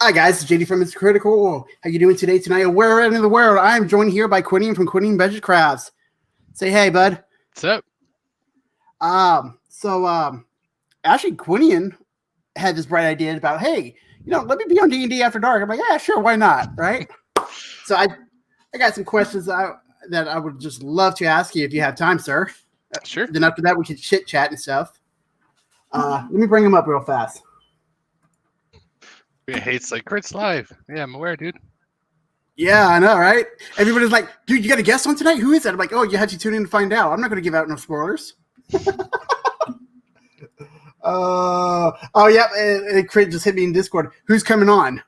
Hi guys, it's JD from It's Critical. How you doing today, tonight, or wherever in the world? I am joined here by Quinian from Quinian Budget Crafts. Say hey, bud. What's up? Actually, Quinian had this bright idea about, hey, let me be on D&D After Dark. I'm like, yeah, sure, why not, right? So I got some questions that I would just love to ask you if you have time, sir. Sure. Then after that, we can chit chat and stuff. Let me bring them up real fast. It hates like Kurt's live. Yeah, I'm aware, dude. Yeah, I know, right? Everybody's like, dude, you got a guest on tonight? Who is that? I'm like, oh, you have to tune in to find out. I'm not going to give out no spoilers. Yeah, and Crit just hit me in Discord. Who's coming on?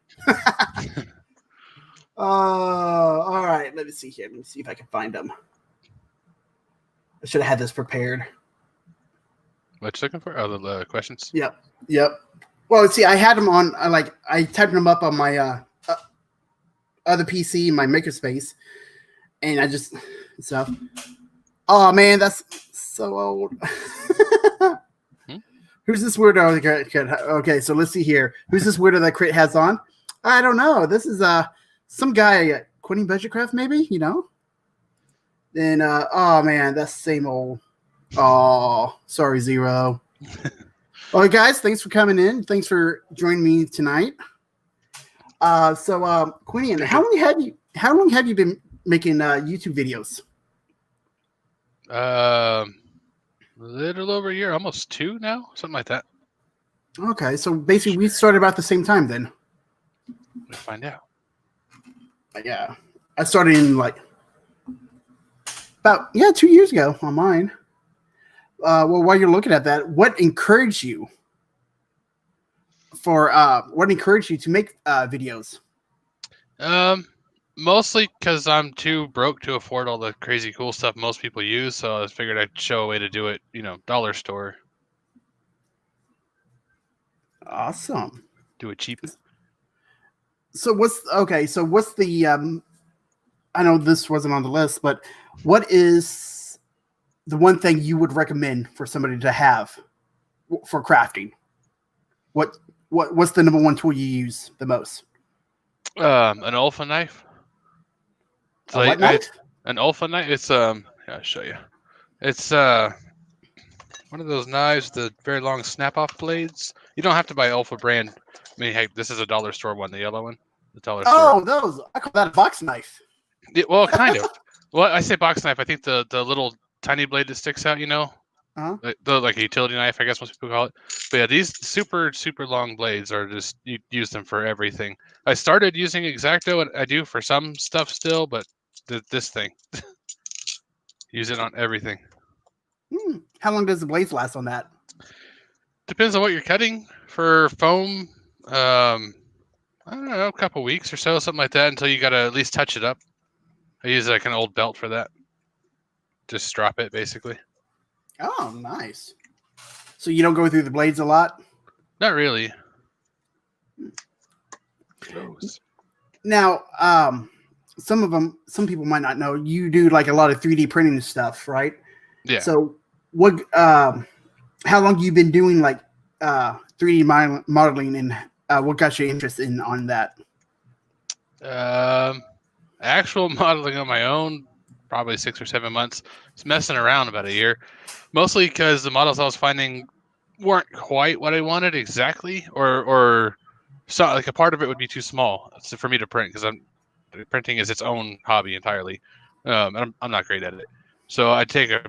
All right, let me see here. Let me see if I can find them. I should have had this prepared. What you looking for? Oh, the questions? Yep. Well, see, I had them on, I typed them up on my other PC, my makerspace, and I just, stuff. Oh, man, that's so old. Who's this weirdo? Okay, so let's see here. Who's this weirdo that Crit has on? I don't know. This is some guy at Quinian Budget Craft, maybe, Then, oh, man, that's the same old. Oh, sorry, Zero. Well, guys, thanks for coming in. Thanks for joining me tonight. Quinian, how long have you been making YouTube videos? A little over a year, almost 2 now, something like that. Okay, so basically we started about the same time then. We'll find out. Yeah, I started in about 2 years ago on mine. Well, while you're looking at that, what encouraged you to make videos? Mostly because I'm too broke to afford all the crazy cool stuff most people use, so I figured I'd show a way to do it, dollar store. Awesome. Do it cheap. So what's the I know this wasn't on the list, but what is the one thing you would recommend for somebody to have for crafting? What's the number one tool you use the most? An alpha knife. What knife? An alpha knife. It's I'll show you. It's one of those knives, the very long snap-off blades. You don't have to buy alpha brand. I mean, heck, this is a dollar store one, the yellow one, the dollar store. Oh, those! I call that a box knife. Yeah, well, kind of. Well, I say box knife. I think the little tiny blade that sticks out, Uh-huh. like a utility knife, I guess most people call it. But yeah, these super long blades are just, you use them for everything. I started using X-Acto, and I do for some stuff still, but this thing, use it on everything. How long does the blades last on that? Depends on what you're cutting. For foam, I don't know, a couple weeks or so, something like that, until you gotta at least touch it up. I use like an old belt for that. Just strap it, basically. Oh, nice. So you don't go through the blades a lot? Not really. Gross. Now, some people might not know, you do like a lot of 3D printing stuff, right? Yeah. So what, how long you been doing like 3D modeling, and what got you interested on that? Actual modeling on my own, probably 6 or 7 months. It's messing around about a year, mostly because the models I was finding weren't quite what I wanted exactly, or so like a part of it would be too small for me to print, because printing is its own hobby entirely. And I'm not great at it. So I'd take a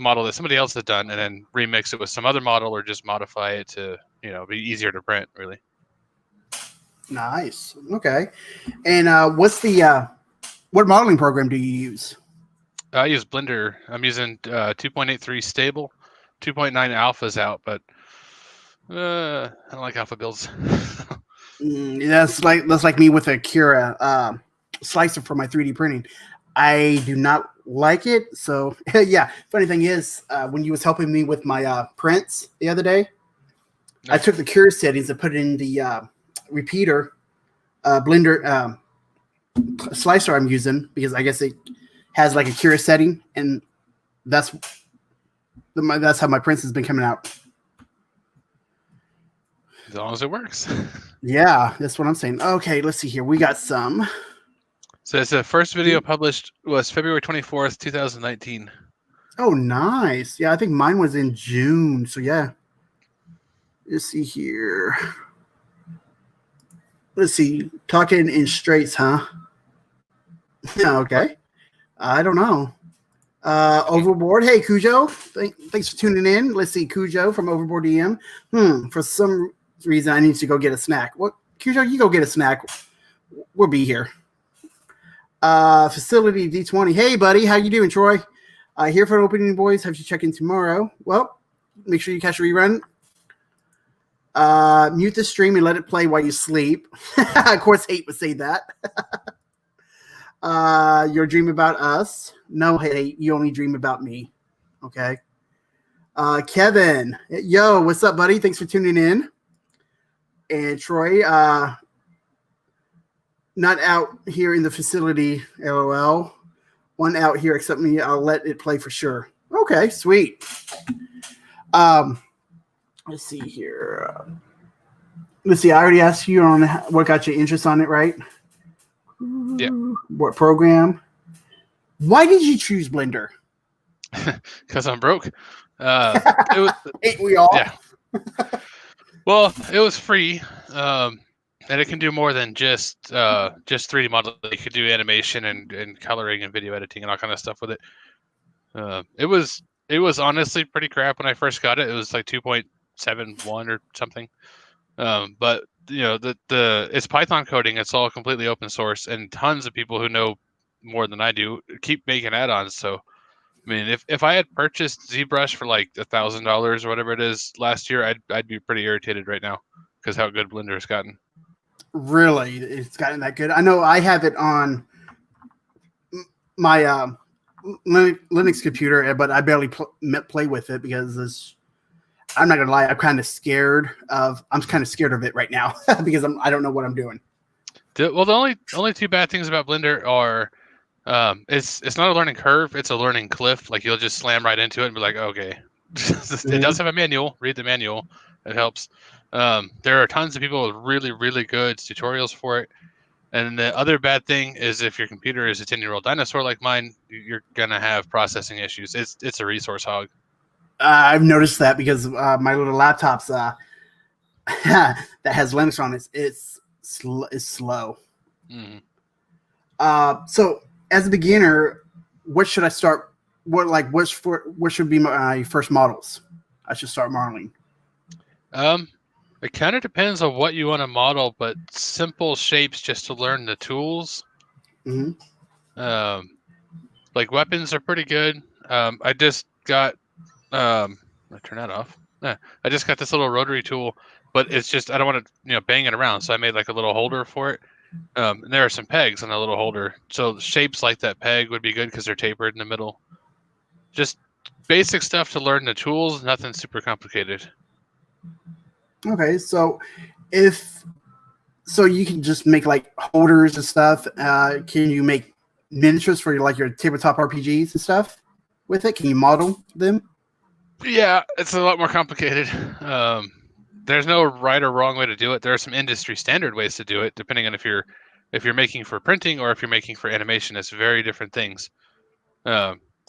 model that somebody else had done and then remix it with some other model, or just modify it to be easier to print, really. Nice. Okay. And what modeling program do you use? I use Blender. I'm using 2.83 stable, 2.9 alpha's out, but I don't like alpha builds. That's like me with a Cura slicer for my 3D printing. I do not like it. So yeah. Funny thing is, when you was helping me with my prints the other day, I took the Cura settings and put it in the repeater Blender slicer I'm using, because I guess it has like a Cura setting, and that's how my prints has been coming out. As long as it works. Yeah, that's what I'm saying. Okay, let's see here. We got some. So it's the first video published was February 24th, 2019. Oh, nice. Yeah, I think mine was in June. So yeah. Let's see here. Let's see. Talking in straights, huh? Yeah, okay. I don't know. Overboard. Hey, Cujo. Thanks for tuning in. Let's see. Cujo from Overboard DM. For some reason, I need to go get a snack. What? Cujo, you go get a snack. We'll be here. Facility D20. Hey, buddy. How you doing, Troy? Here for opening, boys. Have you check in tomorrow? Well, make sure you catch a rerun. Mute the stream and let it play while you sleep. Of course, hate would say that. Your dream about us. No, hate. You only dream about me. Okay. Kevin. Yo, what's up, buddy? Thanks for tuning in. And Troy, not out here in the facility, LOL. One out here except me. I'll let it play for sure. Okay, sweet. Let's see here. Let's see. I already asked you on what got your interest on it, right? Yeah. What program? Why did you choose Blender? Because I'm broke. Ain't we all? Yeah. Well, it was free, and it can do more than just 3D modeling. It could do animation and coloring and video editing and all kind of stuff with it. It was honestly pretty crap when I first got it. It was like 2.71 or something. But you know, it's Python coding. It's all completely open source, and tons of people who know more than I do keep making add-ons. So, I mean, if I had purchased ZBrush for like $1,000 or whatever it is last year, I'd be pretty irritated right now because how good Blender has gotten. Really, it's gotten that good. I know I have it on my Linux computer, but I barely play with it because I'm not gonna lie, I'm kind of scared of it right now because I don't know what I'm doing. Well, the only two bad things about Blender are it's not a learning curve, it's a learning cliff. Like you'll just slam right into it and be like, okay. It does have a manual. Read the manual. It helps. There are tons of people with really, really good tutorials for it. And the other bad thing is if your computer is a 10-year-old dinosaur like mine, you're gonna have processing issues. It's a resource hog. I've noticed that because my little laptop's that has Linux on it, it's slow. Mm-hmm. So as a beginner, what should I start? What should be my first models? I should start modeling. It kind of depends on what you want to model, but simple shapes just to learn the tools. Mm-hmm. Like weapons are pretty good. I just got I turn that off. Yeah, I just got this little rotary tool, but it's just I don't want to bang it around, so I made like a little holder for it. And there are some pegs on the little holder, so shapes like that peg would be good because they're tapered in the middle. Just basic stuff to learn the tools, nothing super complicated. Okay, so you can just make like holders and stuff. Can you make miniatures for your tabletop RPGs and stuff with it? Can you model them? Yeah, it's a lot more complicated. There's no right or wrong way to do it. There are some industry standard ways to do it, depending on if you're making for printing or if you're making for animation. It's very different things.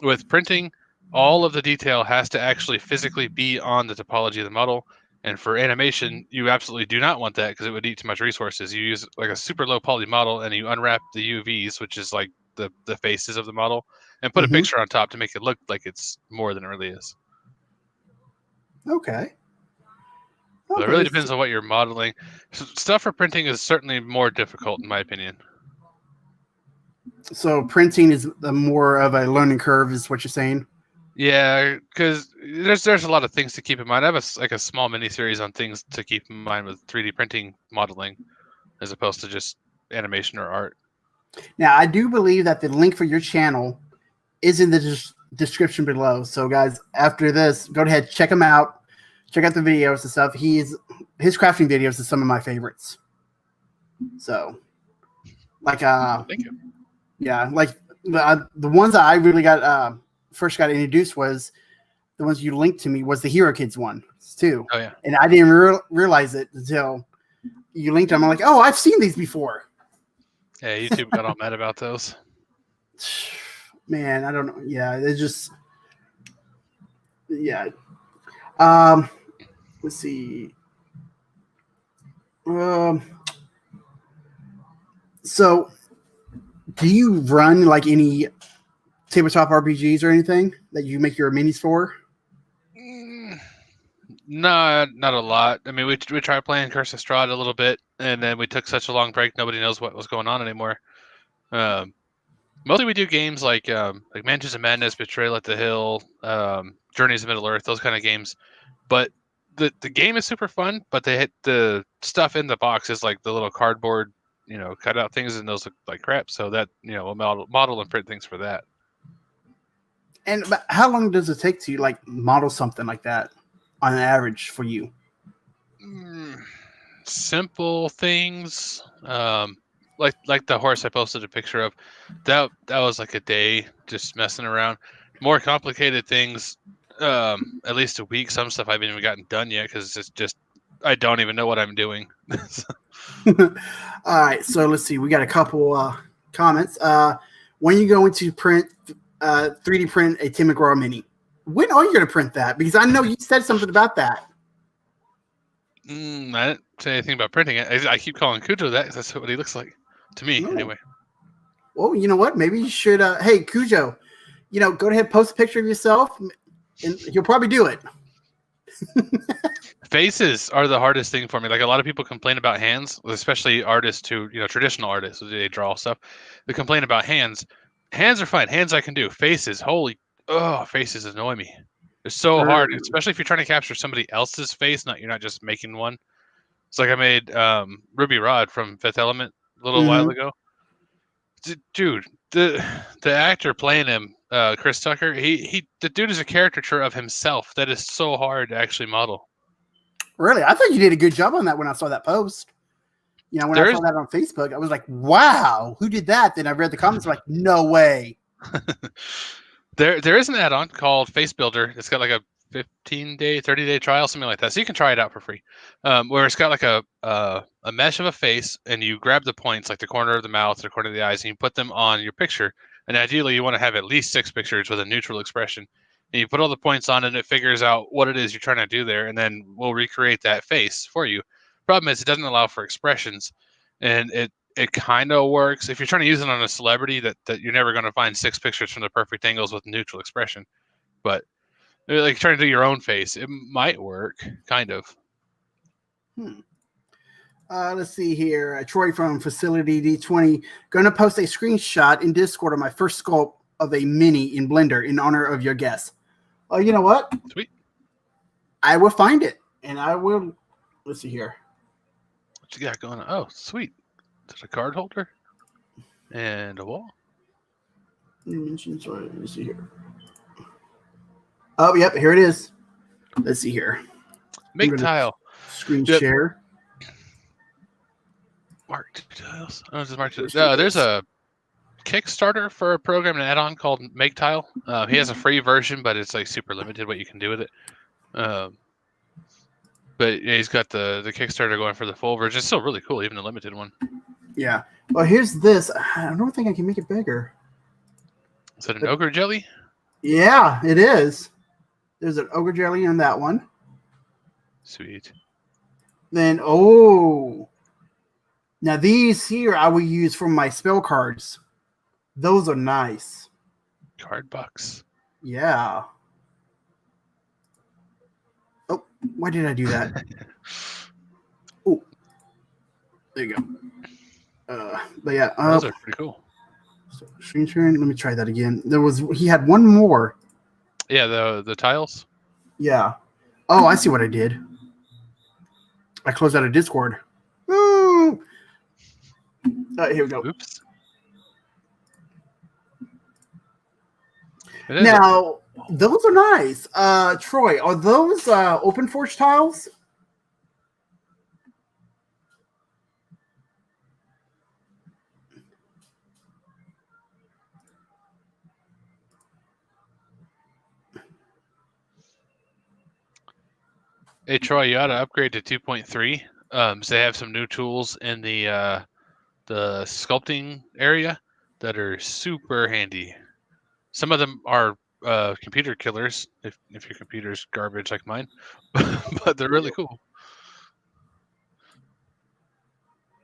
With printing, all of the detail has to actually physically be on the topology of the model. And for animation, you absolutely do not want that because it would eat too much resources. You use like a super low poly model and you unwrap the UVs, which is like the faces of the model, and put a picture on top to make it look like it's more than it really is. Okay. So it really depends on what you're modeling. Stuff for printing is certainly more difficult, in my opinion. So printing is more of a learning curve, is what you're saying? Yeah, because there's a lot of things to keep in mind. I have a small mini series on things to keep in mind with 3D printing modeling, as opposed to just animation or art. Now, I do believe that the link for your channel is in the description below. So, guys, after this, go ahead, check him out. Check out the videos and stuff. His crafting videos are some of my favorites. So, Thank you. Yeah, like the ones that I really got first got introduced was the ones you linked to me was the Hero Kids one too. Oh yeah, and I didn't realize it until you linked them. I'm like, oh, I've seen these before. Yeah, YouTube got all mad about those. Man, I don't know. Yeah, it's just yeah. Um, let's see. Um, so do you run like any tabletop RPGs or anything that you make your minis for? No, not a lot. I mean, we tried playing Curse of Strahd a little bit, and then we took such a long break, nobody knows what was going on anymore. Mostly we do games like Mansions of Madness, Betrayal at the Hill, Journeys of Middle Earth, those kind of games. But the game is super fun, but the stuff in the box is like the little cardboard, cutout things, and those look like crap. So that we'll model and print things for that. And but how long does it take to like model something like that on average for you? Simple things, like the horse I posted a picture of. That was like a day just messing around. More complicated things, at least a week. Some stuff I haven't even gotten done yet because it's just I don't even know what I'm doing. All right, so let's see. We got a couple comments. When you going to print 3D print a Tim McGraw mini? When are you going to print that? Because I know you said something about that. I didn't say anything about printing it. I keep calling Cujo that because that's what he looks like to me, anyway. Well, you know what? Maybe you should. Hey, Cujo, go ahead, post a picture of yourself, and you'll probably do it. Faces are the hardest thing for me. Like a lot of people complain about hands, especially artists who, traditional artists, they draw stuff. They complain about hands. Hands are fine. Hands I can do. Faces, faces annoy me. They're so hard, especially if you're trying to capture somebody else's face. You're not just making one. It's like I made Ruby Rod from Fifth Element a little while ago. Dude, the actor playing him, Chris Tucker, the dude is a caricature of himself. That is so hard to actually model. Really? I thought you did a good job on that when I saw that post. When I saw that on Facebook, I was like, wow, who did that? Then I read the comments, like, no way. There is an add-on called Face Builder. It's got like a 15-day, 30-day trial, something like that. So you can try it out for free. Where it's got like a mesh of a face, and you grab the points, like the corner of the mouth, the corner of the eyes, and you put them on your picture. And ideally, you want to have at least 6 pictures with a neutral expression. And you put all the points on, and it figures out what it is you're trying to do there, and then we'll recreate that face for you. Problem is, it doesn't allow for expressions, and it kind of works if you're trying to use it on a celebrity that you're never going to find 6 pictures from the perfect angles with neutral expression. But like trying to do your own face, it might work, kind of. Let's see here. Troy from Facility D20 going to post a screenshot in Discord of my first sculpt of a mini in Blender in honor of your guest. Oh, you know what? Sweet. I will find it, and I will. Let's see here. What you got going on? Oh, sweet. There's a card holder and a wall. Sorry, let me see here. Oh, yep, here it is. Let's see here. Make tile. Screen share. Mark 2 tiles. Oh, just Mark 2. There's a Kickstarter for a program, an add-on called Make Tile. He has a free version, but it's like super limited what you can do with it. But yeah, he's got the Kickstarter going for the full version. It's still really cool, even the limited one. Yeah. Well, here's this. I don't think I can make it bigger. Is that an ogre jelly? Yeah, it is. There's an ogre jelly on that one. Sweet. Then, now these here I will use for my spell cards. Those are nice. Card box. Yeah. Oh, why did I do that? Oh, there you go. But yeah, those are pretty cool. So screen sharing. Let me try that again. He had one more. Yeah, the tiles. Yeah. Oh, I see what I did. I closed out of Discord. Woo! Here we go. Oops. Now, those are nice. Troy, are those open forge tiles? Hey, Troy, you ought to upgrade to 2.3. So they have some new tools in the sculpting area that are super handy. Some of them are computer killers if your computer's garbage like mine, but they're really cool.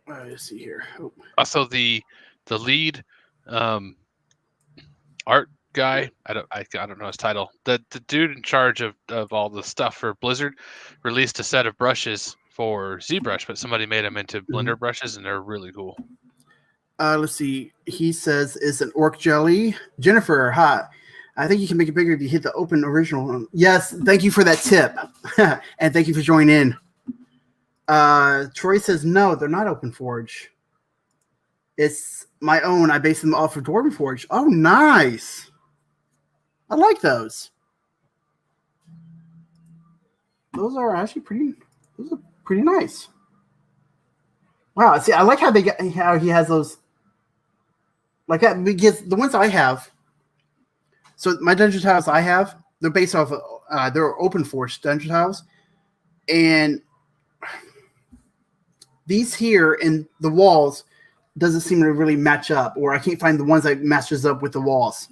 Let's see here. Oh. Also, the lead art guy, I don't know his title. The dude in charge of all the stuff for Blizzard released a set of brushes for ZBrush, but somebody made them into Blender brushes, and they're really cool. Let's see. He says it's an orc jelly. Jennifer, hi. I think you can make it bigger if you hit the open original one. Yes, thank you for that tip. And thank you for joining in. Troy says, no, they're not Open Forge. It's my own. I base them off of Dwarven Forge. Oh, nice. I like those. Those are actually pretty nice. Wow. See, I like how how he has those like that, because the ones I have. So my dungeon tiles I have, they're based off of, they're Open Forge dungeon tiles. And these here in the walls doesn't seem to really match up, or I can't find the ones that matches up with the walls.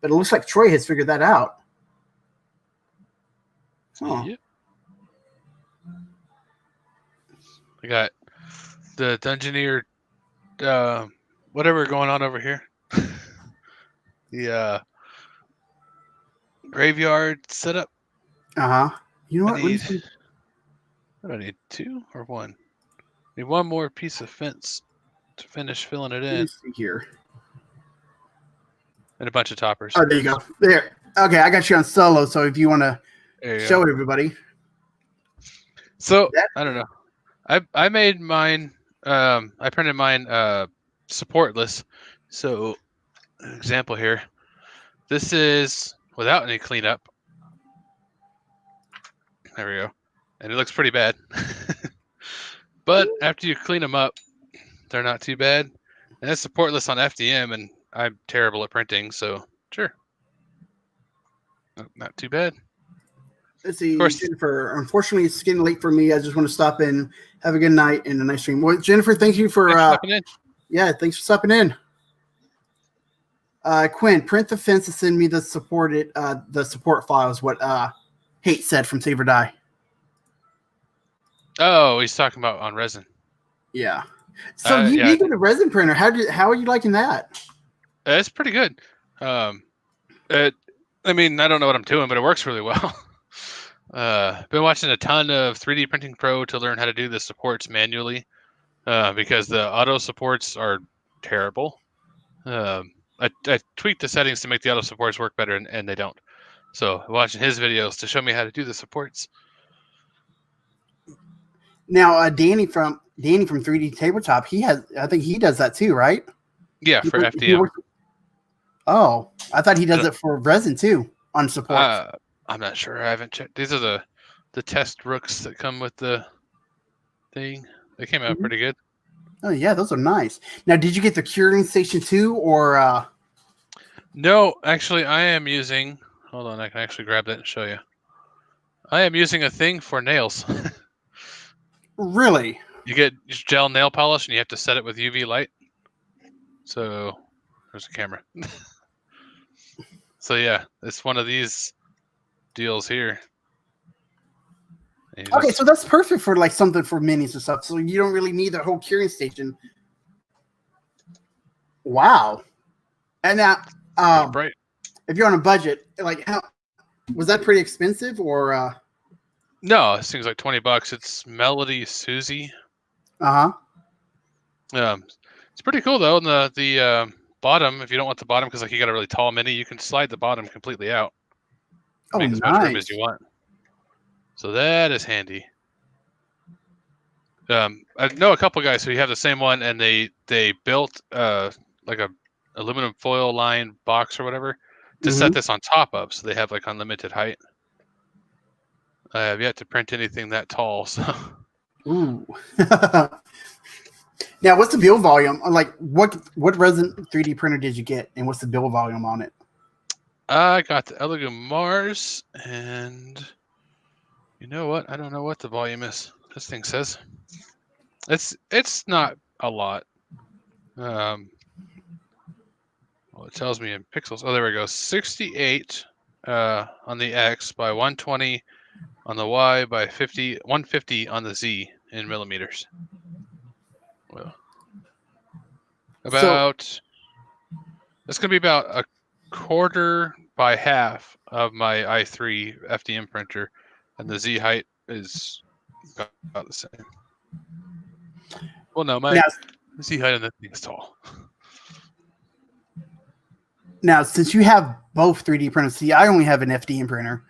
But it looks like Troy has figured that out. Oh. Yep. I got the Dungeoneer, whatever going on over here. The graveyard setup. You know what? What do I need? 2 or 1? I need 1 more piece of fence to finish filling it in. Let me see here. And a bunch of toppers. Oh, there you go. There. Okay, I got you on solo, so if you want to show everybody. So, I don't know. I made mine, I printed mine supportless. So, an example here. This is without any cleanup. There we go. And it looks pretty bad. But after you clean them up, they're not too bad. And it's supportless on FDM, and I'm terrible at printing, so sure. Not too bad. Let's see, Jennifer. Unfortunately, it's getting late for me. I just want to stop in, have a good night, and a nice stream. Well, Jennifer, thank you for stopping in. Yeah, thanks for stopping in. Quinn, print the fence and send me the support files. What Hate said from Save or Die. Oh, he's talking about on resin. Yeah. So you get a resin printer. How are you liking that? It's pretty good. I mean, I don't know what I'm doing, but it works really well. Been watching a ton of 3D Printing Pro to learn how to do the supports manually, because the auto supports are terrible. I tweaked the settings to make the auto supports work better, and they don't. So watching his videos to show me how to do the supports. Now, Danny from 3D Tabletop, I think he does that too, right? Yeah, for FDM. Oh, I thought he does it for resin too on support. I'm not sure. I haven't checked. These are the test rooks that come with the thing. They came out pretty good. Oh yeah, those are nice. Now, did you get the curing station too, or? No, actually, I am using. Hold on, I can actually grab that and show you. I am using a thing for nails. Really? You get gel nail polish, and you have to set it with UV light. So there's a camera. So yeah, it's one of these deals here. Okay, so that's perfect for like something for minis and stuff. So you don't really need the whole curing station. Wow. And now, right. If you're on a budget, like how was that pretty expensive or? No, this thing's like $20. It's Melody Susie. It's pretty cool though. And the bottom, if you don't want the bottom because like you got a really tall mini, you can slide the bottom completely out. Make as much room as you want. So that is handy. I know a couple guys who have the same one, and they built like a aluminum foil lined box or whatever to set this on top of, so they have like unlimited height. I have yet to print anything that tall. So. Ooh. Now, what's the build volume? Like, what resin 3D printer did you get, and what's the build volume on it? I got the Elegant Mars, and you know what? I don't know what the volume is. this thing says. It's not a lot. Well, it tells me in pixels. Oh, there we go. 68 on the X by 120 on the Y by 150 on the Z in millimeters. Well, it's going to be about a quarter by half of my i3 FDM printer, and the Z height is about the same. Well, no, my Z height on that thing is tall. Now, since you have both 3D printers, see, I only have an FDM printer.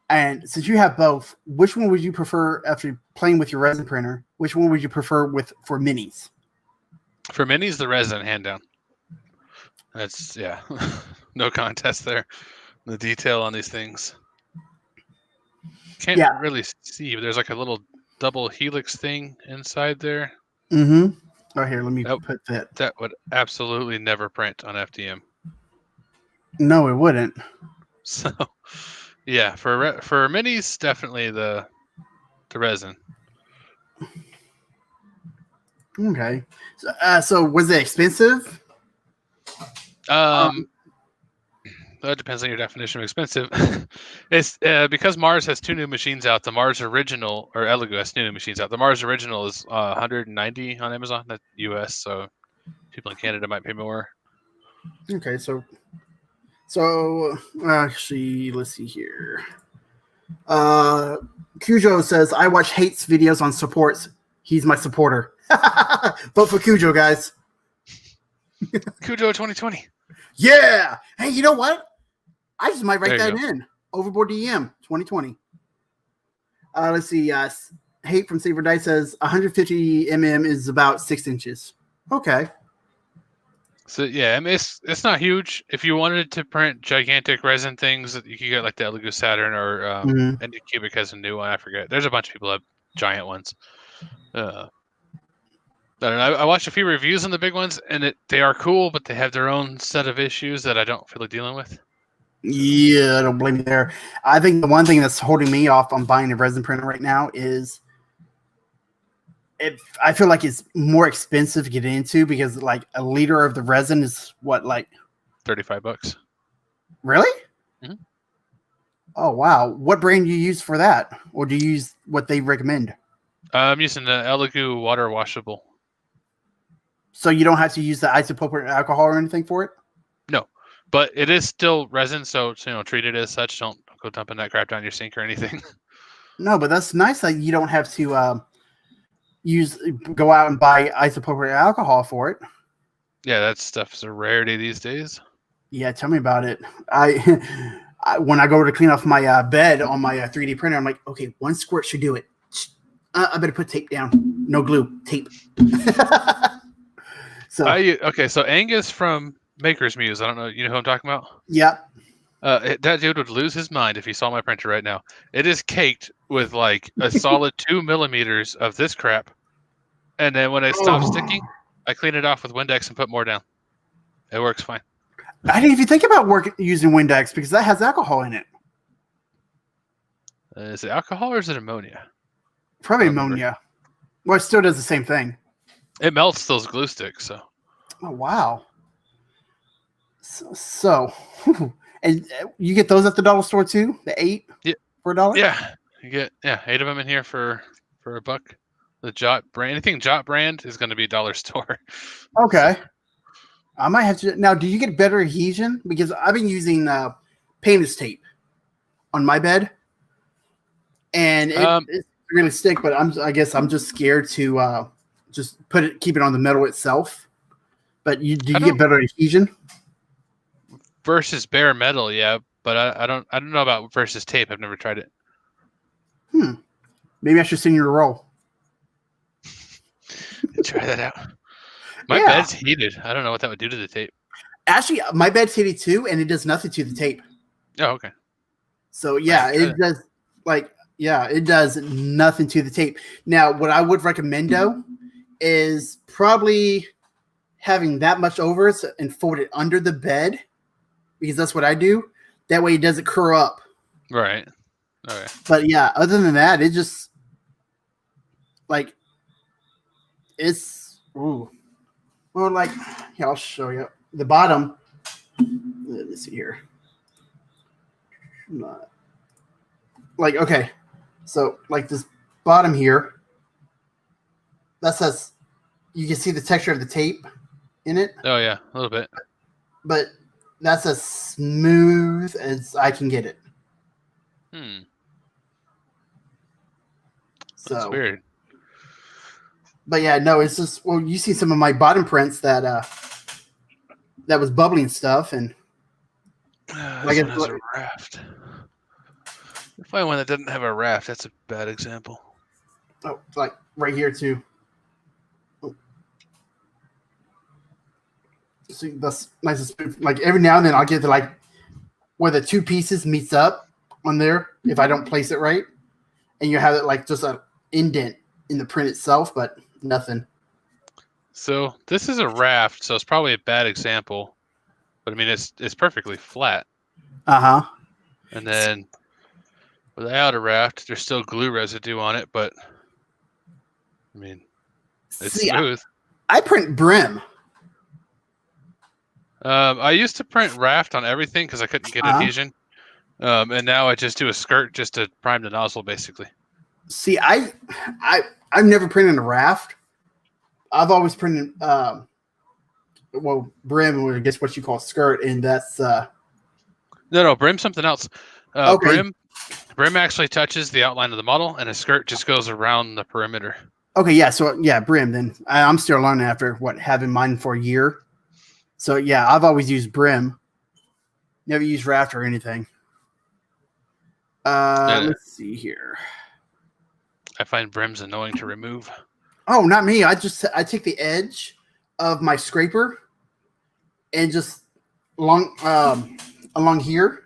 And since you have both, which one would you prefer after playing with your resin printer? Which one would you prefer for minis? For minis, the resin, hand down. That's, no contest there. The detail on these things. Can't really see, but there's like a little double helix thing inside there. Mm-hmm. Oh, here, let me put that. That would absolutely never print on FDM. No, it wouldn't. So, yeah, for minis, definitely the resin. Okay. So was it expensive? That depends on your definition of expensive. It's because Mars has 2 new machines out. The Mars Original, or Elegoo has 2 new machines out. The Mars Original is $190 on Amazon, that's US. So people in Canada might pay more. Okay, so actually, let's see here. Cujo says, I watch Hate's videos on supports. He's my supporter. Vote for Cujo, guys. Cujo 2020. Yeah. Hey, you know what? I just might write that go. in. Overboard DM 2020. Let's see. Hate from Saber Dice says 150 mm is about 6 inches. Okay. So yeah, I mean, it's not huge. If you wanted to print gigantic resin things, you could get like the Elegoo Saturn or Anycubic has a new one. I forget. There's a bunch of people that have giant ones. I don't know. I watched a few reviews on the big ones, and they are cool, but they have their own set of issues that I don't feel like dealing with. Yeah, I don't blame you there. I think the one thing that's holding me off on buying a resin printer right now is I feel like it's more expensive to get into because like a liter of the resin is what, like $35. Really? Mm-hmm. Oh wow! What brand do you use for that, or do you use what they recommend? I'm using the Elegoo water washable. So you don't have to use the isopropyl alcohol or anything for it? No, but it is still resin, so treat it as such. Don't go dumping that crap down your sink or anything. No, but that's nice that you don't have to go out and buy isopropyl alcohol for it. Yeah, that stuff's a rarity these days. Yeah, tell me about it. When I go to clean off my bed on my 3D printer, I'm like, okay, 1 squirt should do it. I better put tape down. No glue, tape. So Angus from Maker's Muse. I don't know. You know who I'm talking about? Yeah. That dude would lose his mind if he saw my printer right now. It is caked with like a solid 2 millimeters of this crap, and then when it stops sticking, I clean it off with Windex and put more down. It works fine. I didn't even think about using Windex because that has alcohol in it. Is it alcohol or is it ammonia? Probably ammonia. Well, it still does the same thing. It melts those glue sticks. So. Oh wow. So and you get those at the dollar store too? The 8 for $1? Yeah, you get 8 of them in here for $1. The Jot brand, anything Jot brand is going to be a dollar store. Okay. I might have to. Now, do you get better adhesion? Because I've been using painter's tape on my bed, and it's really stick. But I guess I'm just scared to just keep it on the metal itself. But do you get better adhesion versus bare metal? Yeah, but I don't know about versus tape. I've never tried it. Maybe I should send you a roll. Try that out. My bed's heated. I don't know what that would do to the tape. Actually, my bed's heated too, and it does nothing to the tape. Oh, okay. So it does it does nothing to the tape. Now, what I would recommend though is probably having that much over it and fold it under the bed, because that's what I do. That way it doesn't curl up. Right. All right. But yeah, other than that, it just like it's ooh. Well, like yeah, I'll show you the bottom. Let me see here. Like okay, so like this bottom here. That says you can see the texture of the tape in it. Oh yeah, a little bit. But that's as smooth as I can get it. That's So weird. But yeah, no, it's just well, you see some of my bottom prints that that was bubbling stuff, and This one has a raft. If I find one that doesn't have a raft, that's a bad example. Oh, like right here too. Oh. See, that's nice and smooth. Like every now and then, I'll get to like where the two pieces meets up on there if I don't place it right, and you have it like just a indent in the print itself, but nothing. So this is a raft, so it's probably a bad example, but I mean it's perfectly flat. And then without a raft, there's still glue residue on it, but I mean it's smooth. I print brim. I used to print raft on everything because I couldn't get adhesion, and now I just do a skirt just to prime the nozzle, basically. See, I've never printed a raft. I've always printed brim, or I guess what you call skirt, and that's no, brim's something else. Okay. Brim actually touches the outline of the model, and a skirt just goes around the perimeter. Okay, yeah, so yeah, brim. Then I'm still learning after having mine for a year. So yeah, I've always used brim. Never used raft or anything. Let's see here. I find brims annoying to remove. Oh, not me. I take the edge of my scraper and just along here,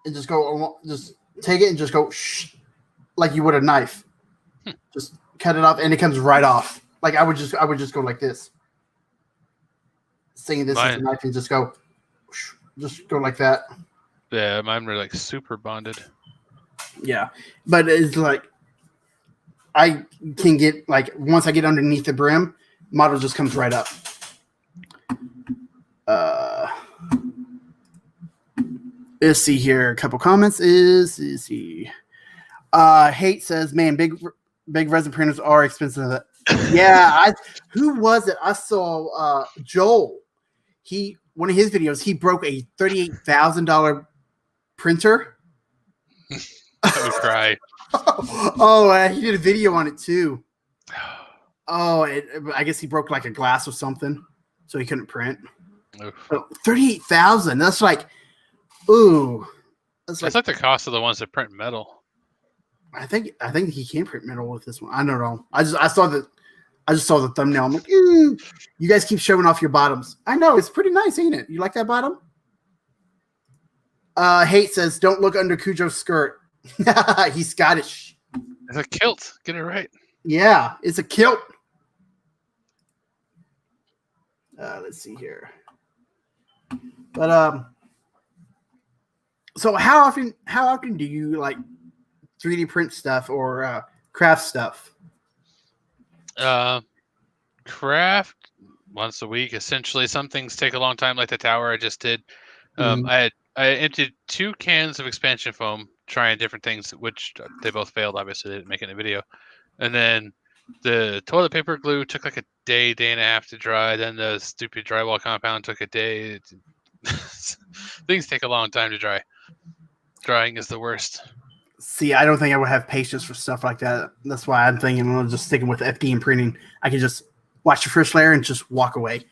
and just go along, just take it and just go like you would a knife. Just cut it off, and it comes right off. Like I would just go like this, saying this is a knife, and just go like that. Yeah, mine were like super bonded. Yeah, but it's like I can get like once I get underneath the brim, model just comes right up. Let's see here. A couple comments is he. Hate says, man, big resin printers are expensive. Yeah, who was it? I saw Joel. One of his videos, he broke a $38,000 printer. I would cry. He did a video on it too. I guess he broke like a glass or something, so he couldn't print. So $38,000. That's like, ooh. That's like the cost of the ones that print metal. I think he can print metal with this one. I don't know. I just saw the thumbnail. I'm like, you guys keep showing off your bottoms. I know, it's pretty nice, ain't it? You like that bottom? Hate says, don't look under Cujo's skirt. He's Scottish. It's a kilt. Get it right. Yeah, it's a kilt. Let's see here. But so how often do you like 3D print stuff or craft stuff? Craft once a week, essentially. Some things take a long time, like the tower I just did. I emptied 2 cans of expansion foam, trying different things, which they both failed. Obviously, they didn't make any video. And then the toilet paper glue took like a day and a half to dry. Then the stupid drywall compound took a day. Things take a long time to dry. Drying is the worst. See, I don't think I would have patience for stuff like that. That's why I'm thinking I'm just sticking with FD and printing. I can just watch the first layer and just walk away.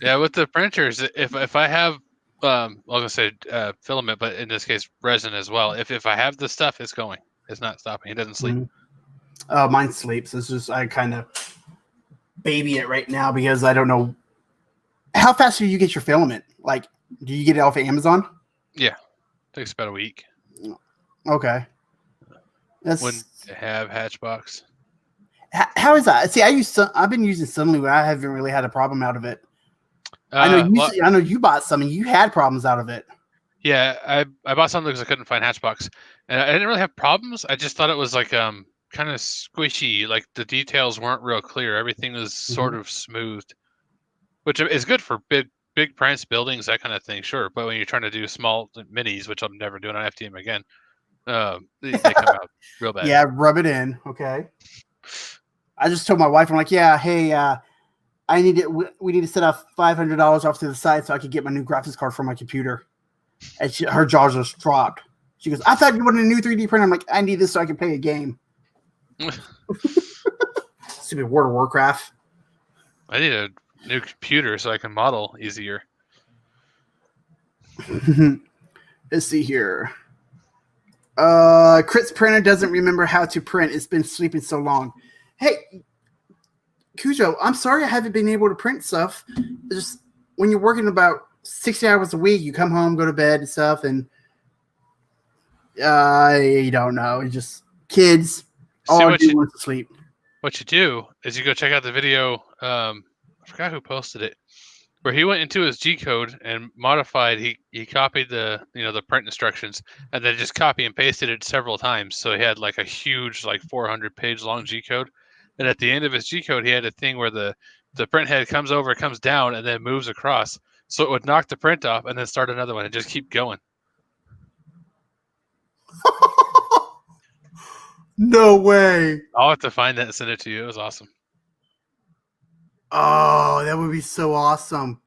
Yeah, with the printers, if I have, I'm gonna say filament, but in this case resin as well. If I have the stuff, it's going. It's not stopping. It doesn't sleep. Mine sleeps. It's just I kind of baby it right now because I don't know. How fast do you get your filament? Like, do you get it off of Amazon? Yeah, takes about a week. Okay. Wouldn't have Hatchbox. How is that? See, I've been using Sunlu. I haven't really had a problem out of it. I know you bought some and you had problems out of it. Yeah, I bought something because I couldn't find Hatchbox, and I didn't really have problems. I just thought it was like kind of squishy, like the details weren't real clear. Everything was sort of smoothed, which is good for big prints, buildings, that kind of thing. Sure, but when you're trying to do small minis, which I'm never doing on FTM again, they come out real bad. Yeah, rub it in. Okay. I just told my wife, I'm like, yeah, hey, I need it. We need to set off $500 off to the side so I could get my new graphics card for my computer. And her jaws just dropped. She goes, I thought you wanted a new 3D printer. I'm like, I need this so I can play a game. Stupid World of Warcraft. I need a new computer so I can model easier. Let's see here. Crit's printer doesn't remember how to print. It's been sleeping so long. Hey, Cujo, I'm sorry I haven't been able to print stuff. Just when you're working about 60 hours a week, you come home, go to bed and stuff, and you don't know. It's just kids. All I do is sleep. What you do is you go check out the video. I forgot who posted it, where he went into his G code and modified. He copied the print instructions and then just copy and pasted it several times. So he had like a huge 400 page long G code, and at the end of his G code, he had a thing where the print head comes over, comes down, and then moves across. So it would knock the print off and then start another one and just keep going. No way. I'll have to find that and send it to you. It was awesome. Oh, that would be so awesome.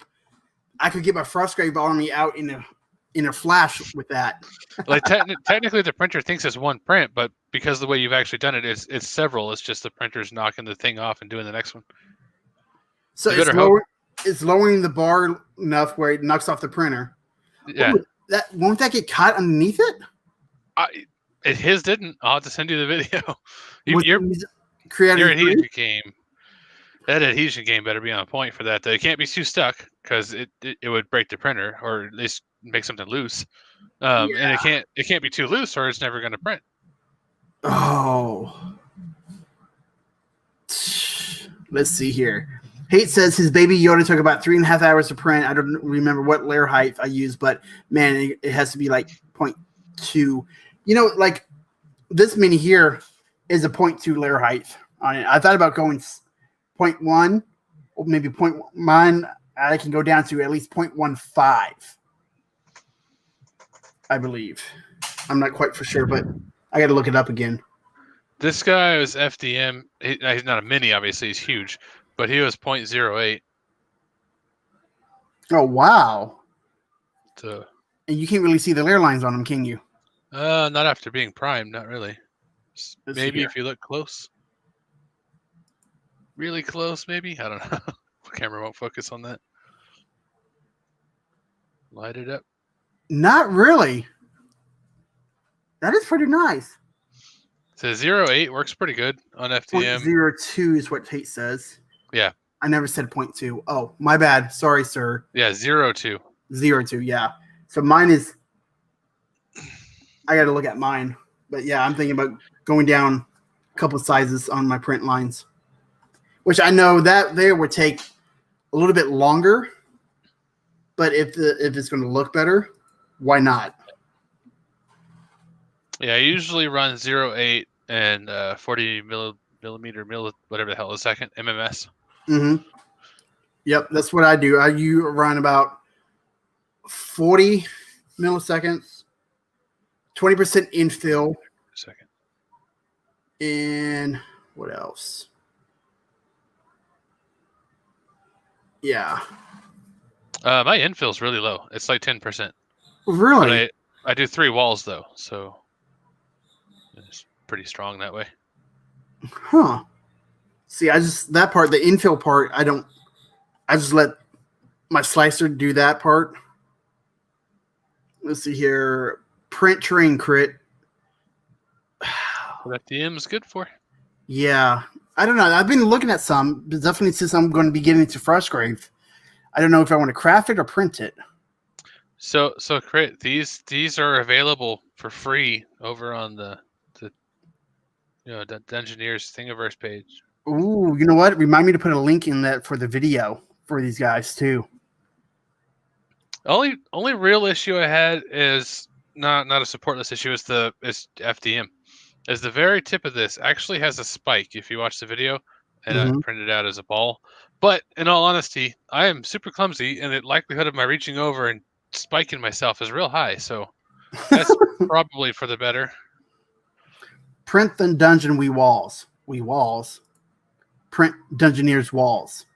I could get my Frostgrave Army out in a flash with that. Technically, the printer thinks it's one print, but because the way you've actually done it, it's several. It's just the printer's knocking the thing off and doing the next one. So it's lowering the bar enough where it knocks off the printer. Yeah. Ooh, won't that get caught underneath it? His didn't. I'll have to send you the video. Your adhesion game. That adhesion game better be on point for that. Though it can't be too stuck because it would break the printer or at least make something loose. And it can't be too loose or it's never going to print. Oh, let's see here. Hate says his baby Yoda took about 3.5 hours to print. I don't remember what layer height I used, but man, it has to be like 0.2. Like this mini here is a 0.2 layer height on it. I thought about going 0.1 or maybe 0.1. Mine, I can go down to at least 0.15, I believe. I'm not quite for sure, but I got to look it up again. This guy was FDM. He's not a mini, obviously. He's huge, but he was 0.08. Oh, wow. So, and you can't really see the layer lines on them, can you? Not after being primed, not really. Maybe if you look close. Really close, maybe? I don't know. The camera won't focus on that. Light it up. Not really. That is pretty nice. So 0.8 works pretty good on FDM. 0.02 is what Tate says. Yeah. I never said 0.2. Oh, my bad. Sorry, sir. Yeah, 0.2. 0.2, yeah. So mine is... I got to look at mine. But yeah, I'm thinking about going down a couple sizes on my print lines. Which I know that there would take a little bit longer. But if it's going to look better, why not? Yeah, I usually run 0.8 and 40 millimeter whatever the hell a second MMS. Mm-hmm. Yep, that's what I do. You run about 40 milliseconds, 20% infill. Second. And what else? Yeah. My infill's really low. It's like 10%. Really? But I do 3 walls though, so it's pretty strong that way. Huh. See, that part, the infill part, I just let my slicer do that part. Let's see here. Print terrain crit. What FDM is good for. Yeah. I don't know. I've been looking at some, but definitely since I'm going to be getting into Frostgrave. I don't know if I want to craft it or print it. So Crit, these are available for free over on the Dungeoneers Thingiverse page. Ooh, you know what? Remind me to put a link in that for the video for these guys too. Only real issue I had is not a supportless issue. Is FDM. Is the very tip of this actually has a spike if you watch the video, and I Mhm. printed it out as a ball. But in all honesty, I am super clumsy, and the likelihood of my reaching over and spiking myself is real high. So that's probably for the better. Print the dungeon we walls. We walls. Print Dungeoneer's walls.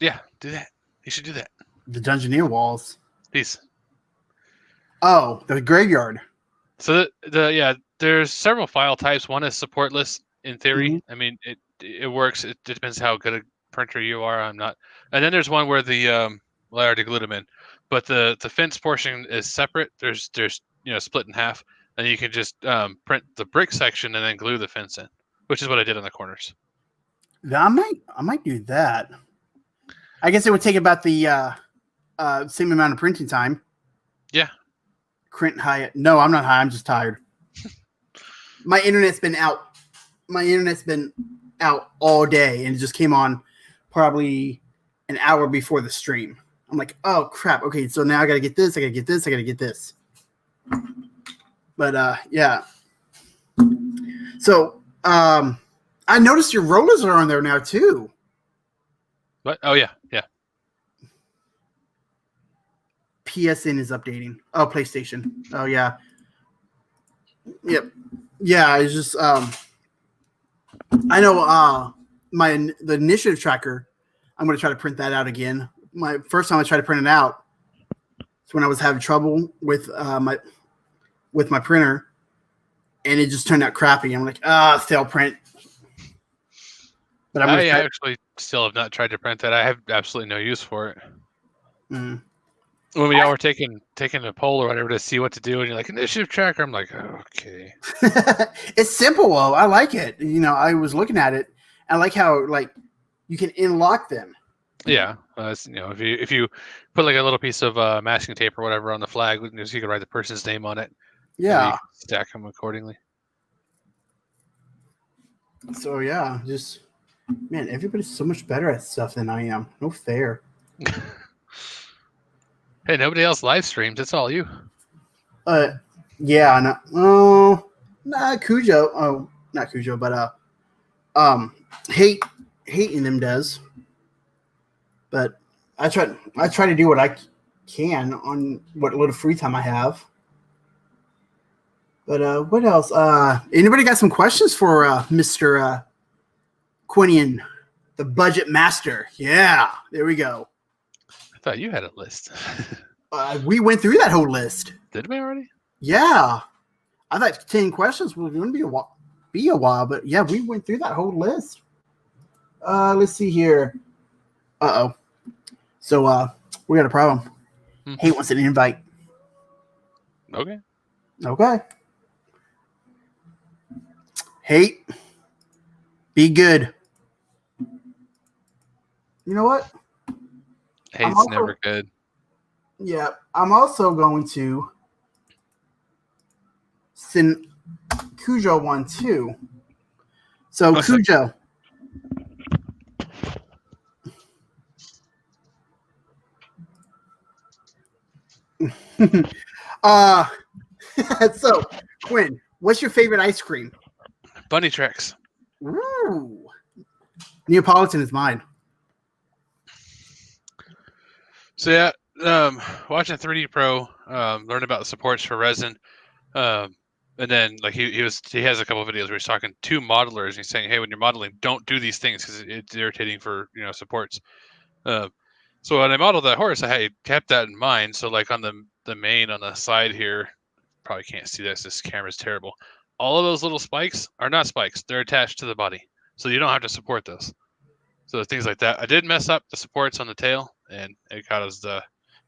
Yeah, do that. You should do that. The Dungeoneer walls. Peace. Oh, the graveyard. So there's several file types. One is supportless in theory. Mhm. I mean, it works. It depends how good a printer you are. I'm not. And then there's one where well, I already glued them in, but the fence portion is separate. There's split in half, and you can just print the brick section and then glue the fence in, which is what I did on the corners. I might do that. I guess it would take about the same amount of printing time. Yeah. Print high. No, I'm not high. I'm just tired. My internet's been out. My internet's been out all day, and it just came on probably an hour before the stream. I'm like, oh crap. Okay, so now I gotta get this. I gotta get this. I gotta get this. But yeah. So I noticed your rollers are on there now too. What? Oh yeah. PSN is updating. Oh, PlayStation. Oh yeah. Yep. Yeah, it's just I know the initiative tracker, I'm gonna try to print that out again. My first time I tried to print it out is when I was having trouble with my printer, and it just turned out crappy. I'm like, fail print. But I actually still have not tried to print that. I have absolutely no use for it. Mm. When we all were taking a poll or whatever to see what to do, and you're like initiative tracker, I'm like, oh, okay. It's simple though. I like it. I was looking at it. I like how you can unlock them. Yeah, if you put like a little piece of masking tape or whatever on the flag, you can write the person's name on it. Yeah. You can stack them accordingly. So yeah, just man, everybody's so much better at stuff than I am. No fair. Hey, nobody else live streams. It's all you. Yeah, no, oh, nah, Cujo. Oh, not Cujo, but hating them does. But I try to do what I can on what little free time I have. But what else? Anybody got some questions for Mr. Quinian, the budget master? Yeah, there we go. I thought you had a list. We went through that whole list. Did we already? Yeah, I thought 10 questions was going to be a while, but yeah, we went through that whole list. Let's see here. Uh-oh. So we got a problem. Mm-hmm. Hate wants an invite. Okay. Hate, be good. You know what? Hate's never good. Yeah, I'm also going to send Cujo one too. So Cujo. So Quinn, what's your favorite ice cream? Bunny Tricks. Ooh. Neapolitan is mine. So yeah, watching 3D Pro, learn about the supports for resin, and then like he has a couple of videos where he's talking to modelers and he's saying, hey, when you're modeling, don't do these things because it's irritating for supports. So when I modeled that horse, I kept that in mind. So like on the mane on the side here, probably can't see this. This camera's terrible. All of those little spikes are not spikes; they're attached to the body, so you don't have to support those. So things like that. I did mess up the supports on the tail, and it caused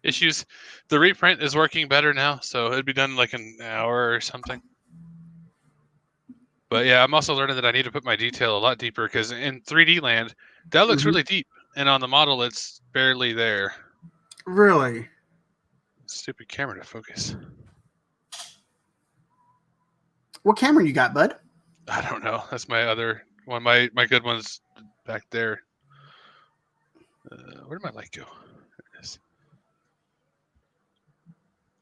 issues. The reprint is working better now, so it'd be done in like an hour or something. But yeah, I'm also learning that I need to put my detail a lot deeper because in 3D land, that looks really deep, and on the model, it's barely there. Really? Stupid camera to focus. What camera you got, bud? I don't know. That's my other one. My good one's back there. Where did my light go? There it is.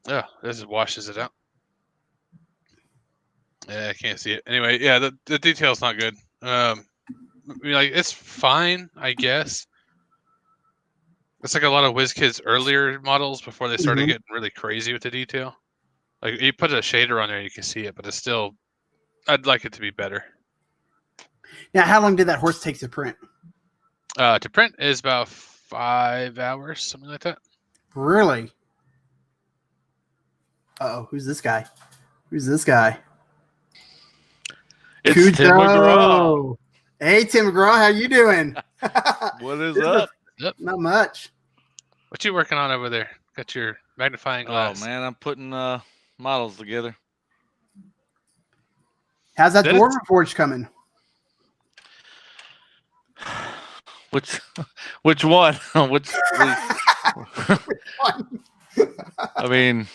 Yeah, this just washes it out. Yeah, I can't see it. Anyway, yeah, the detail's not good. I mean, like it's fine, I guess. It's like a lot of WizKids earlier models before they started Mhm. getting really crazy with the detail. Like you put a shader on there, you can see it, but it's still. I'd like it to be better. Now, how long did that horse take to print? To print is about 5 hours, something like that. Really? Oh, who's this guy? Who's this guy? It's Tim McGraw. Cujo. Hey, Tim McGraw, how you doing? What is This up? Yep. Not much. What you working on over there? Got your magnifying glass. Oh man, I'm putting models together. How's that That Dwarven Forge coming? Which one? I mean,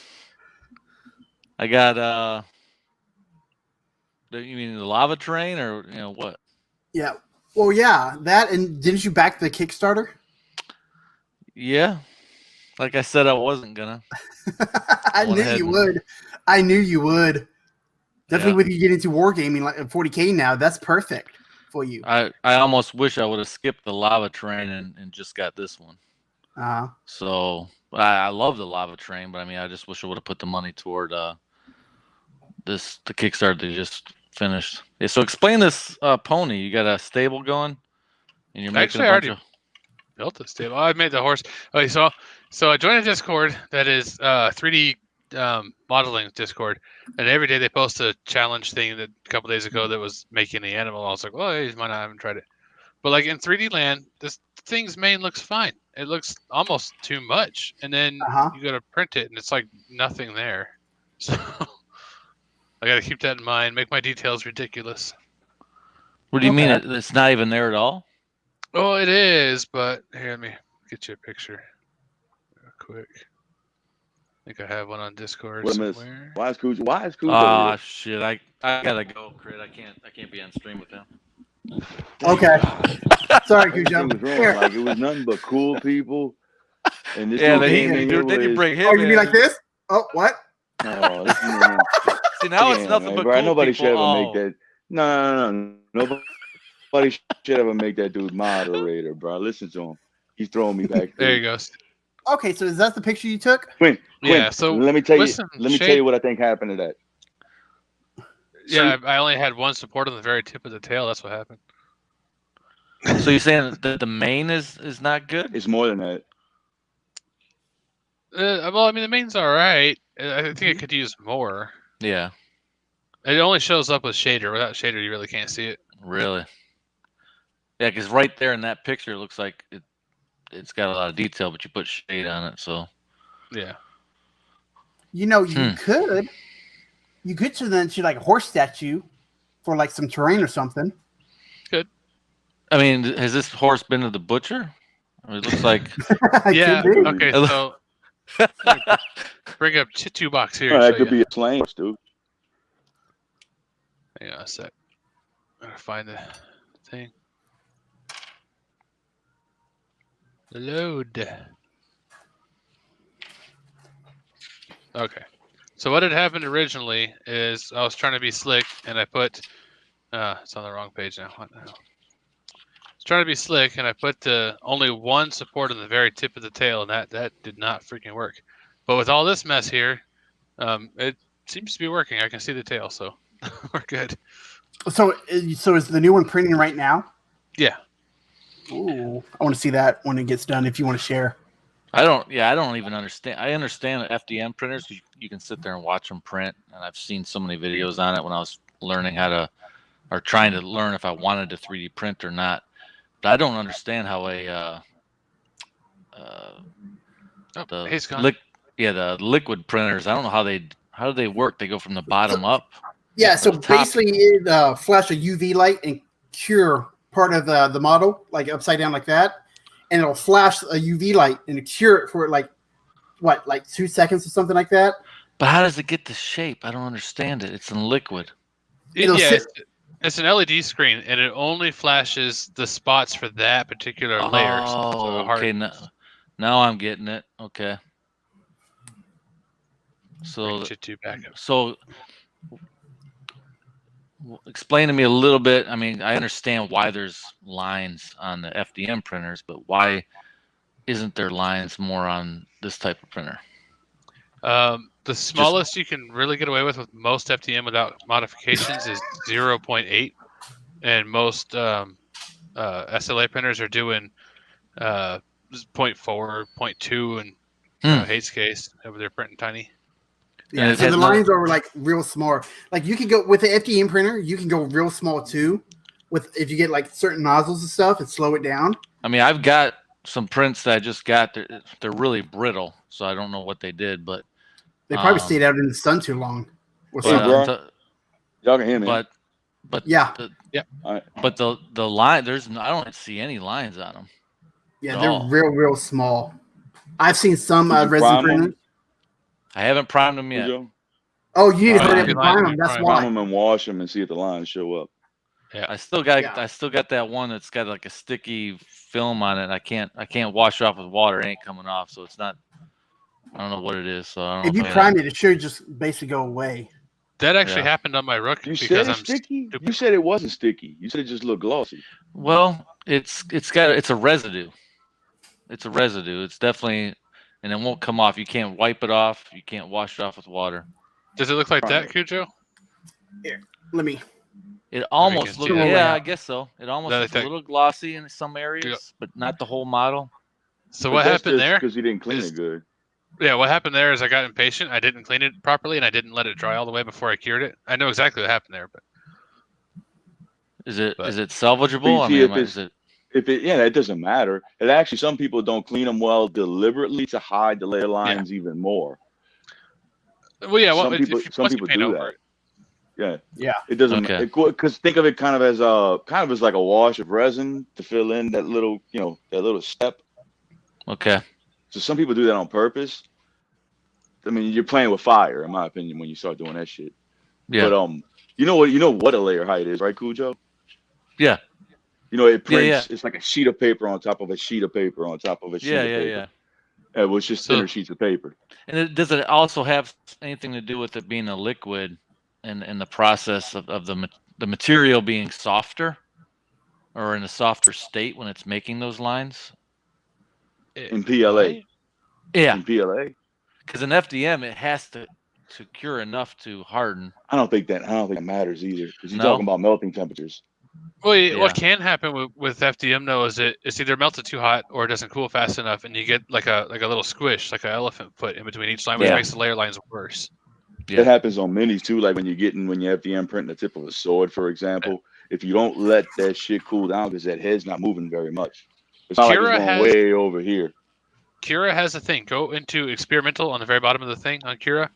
I got you mean the lava train or what? Yeah. Well, yeah, that, and didn't you back the Kickstarter? Yeah. Like I said, I wasn't gonna. I knew you would. I knew you would. Definitely with you getting into wargaming like 40K now, that's perfect for you. I almost wish I would have skipped the lava train and just got this one. So I love the lava train, but I mean, I just wish I would have put the money toward the Kickstarter they just finished. Yeah, so explain this pony. You got a stable going, and you're making a bunch of. Built the stable. I made the horse. Okay, so I joined a Discord that is 3D modeling Discord, and every day they post a challenge thing that a couple days ago that was making the animal. I was like, well, hey, why not? I haven't tried it. But like in 3D land, this thing's mane looks fine. It looks almost too much, and then you got to print it, and it's like nothing there. So I got to keep that in mind. Make my details ridiculous. What do you mean? It's not even there at all? Oh, it is, but here, let me get you a picture real quick. I think I have one on Discord somewhere. Why is Cujo? Oh shit! I gotta go, Crit. I can't be on stream with him. Okay. Sorry, Cujo. Like it was nothing but cool people. And this then you bring him. Oh, you mean like this? Oh, what? Oh, this see, now it's nothing but cool nobody people. Should ever make that. No. Nobody should ever make that dude moderator, bro. Listen to him. He's throwing me back. There you go. Okay, so is that the picture you took? Quinn, yeah. So let me tell you. Let me tell you what I think happened to that. Yeah, I only had one support on the very tip of the tail. That's what happened. So you're saying that the mane is not good? It's more than that. Well, I mean, the mane's all right. I think it could use more. Yeah. It only shows up with shader. Without shader, you really can't see it. Really? Yeah, because right there in that picture, it looks like it's got a lot of detail, but you put shade on it, so. Yeah. You could then shoot like a horse statue for like some terrain or something. Good. I mean, has this horse been to the butcher? I mean, it looks like. Yeah. Okay. So bring up two box here. That could be a slang, dude. Hang on a sec. I'm gonna find the thing. Load. Okay. So what had happened originally is I was trying to be slick, and I put. It's on the wrong page now. What the hell? I was trying to be slick, and I put only one support on the very tip of the tail, and that did not freaking work. But with all this mess here, it seems to be working. I can see the tail, so we're good. So is the new one printing right now? Yeah. Ooh, I want to see that when it gets done. If you want to share. I don't even understand. I understand FDM printers. You can sit there and watch them print, and I've seen so many videos on it when I was learning how to, or trying to learn if I wanted to 3D print or not. But I don't understand how the liquid printers. I don't know how do they work. They go from the bottom up. Yeah, so basically it flash a UV light and cure part of the model, like upside down like that, and it'll flash a UV light and cure it for like 2 seconds or something like that. But how does it get the shape? I don't understand it. It's in liquid. It's an LED screen, and it only flashes the spots for that particular layer. Oh, okay. Now I'm getting it. Okay. So Shit to back up. so explain to me a little bit. I mean, I understand why there's lines on the FDM printers, but why isn't there lines more on this type of printer? The smallest you can really get away with most FDM without modifications is 0.8, and most SLA printers are doing 0.4, 0.2, and Hate's case over there printing tiny. Yeah, so the lines are like real small. Like you can go with the FDM printer, you can go real small too. With if you get like certain nozzles and stuff and slow it down. I mean, I've got some prints that I just got. They're really brittle, so I don't know what they did, but they probably stayed out in the sun too long. Y'all can hear me. But yeah, but the line I don't see any lines on them. Yeah, they're real small. I've seen some resin printers. I haven't primed them yet. Oh, you need to hurry up and prime them. That's why. Prime them and wash them and see if the lines show up. Yeah, I still got that one that's got like a sticky film on it. I can't wash it off with water. It ain't coming off, so it's not. I don't know what it is. So I don't if know you prime it, it should just basically go away. That actually happened on my Rook. You said it's sticky. Stupid. You said it wasn't sticky. You said it just looked glossy. Well, it's a residue. It's a residue. It's definitely, and it won't come off. You can't wipe it off. You can't wash it off with water. Does it look like that, Cujo? Here, let me. It almost looks. Yeah, I guess so. It almost looks a little glossy in some areas, but not the whole model. So what happened there? Because you didn't clean it good. Yeah, what happened there is I got impatient. I didn't clean it properly, and I didn't let it dry all the way before I cured it. I know exactly what happened there, but is it salvageable? I mean, that doesn't matter. It actually, some people don't clean them well deliberately to hide the layer lines even more. Well, yeah, some people do that. Yeah. It doesn't because think of it kind of as like a wash of resin to fill in that little step. Okay. So some people do that on purpose. I mean, you're playing with fire, in my opinion, when you start doing that shit. Yeah. But you know what a layer height is, right, Cujo? Yeah. You know, it prints. It's like a sheet of paper on top of a sheet of paper on top of a sheet of paper. Yeah. It was just thinner sheets of paper. And does it also have anything to do with it being a liquid and the process of the material being softer or in a softer state when it's making those lines? In PLA. Yeah. In PLA. Because in FDM, it has to cure enough to harden. I don't think that matters either. Because you're talking about melting temperatures. Well, what can happen with FDM though is it's either melted too hot or it doesn't cool fast enough, and you get like a little squish, like an elephant foot in between each line, which makes the layer lines worse. Yeah. That happens on minis too. Like when you FDM printing the tip of a sword, for example, if you don't let that shit cool down because that head's not moving very much. It's not like it's going way over here. Kira has a thing. Go into experimental on the very bottom of the thing on Kira,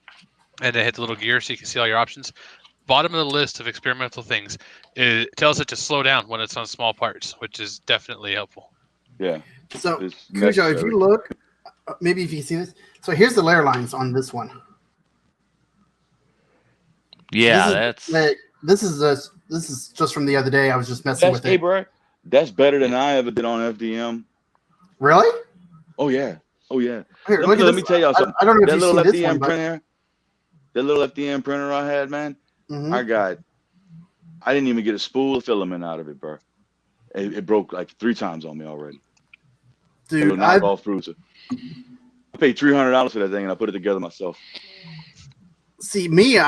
and then hit the little gear so you can see all your options. Bottom of the list of experimental things, it tells it to slow down when it's on small parts, which is definitely helpful. Yeah. So, Cujo, if you look, maybe if you can see this. So here's the layer lines on this one. Yeah, this is just from the other day. I was just messing with it. Hey, bro, that's better than I ever did on FDM. Really? Oh yeah. Here, let me tell y'all something. I don't know if that you've little seen this FDM one, printer. That little FDM printer I had, man. Mm-hmm. I didn't even get a spool of filament out of it, bro. It broke like 3 times on me already. Dude, I paid $300 for that thing and I put it together myself. See, me,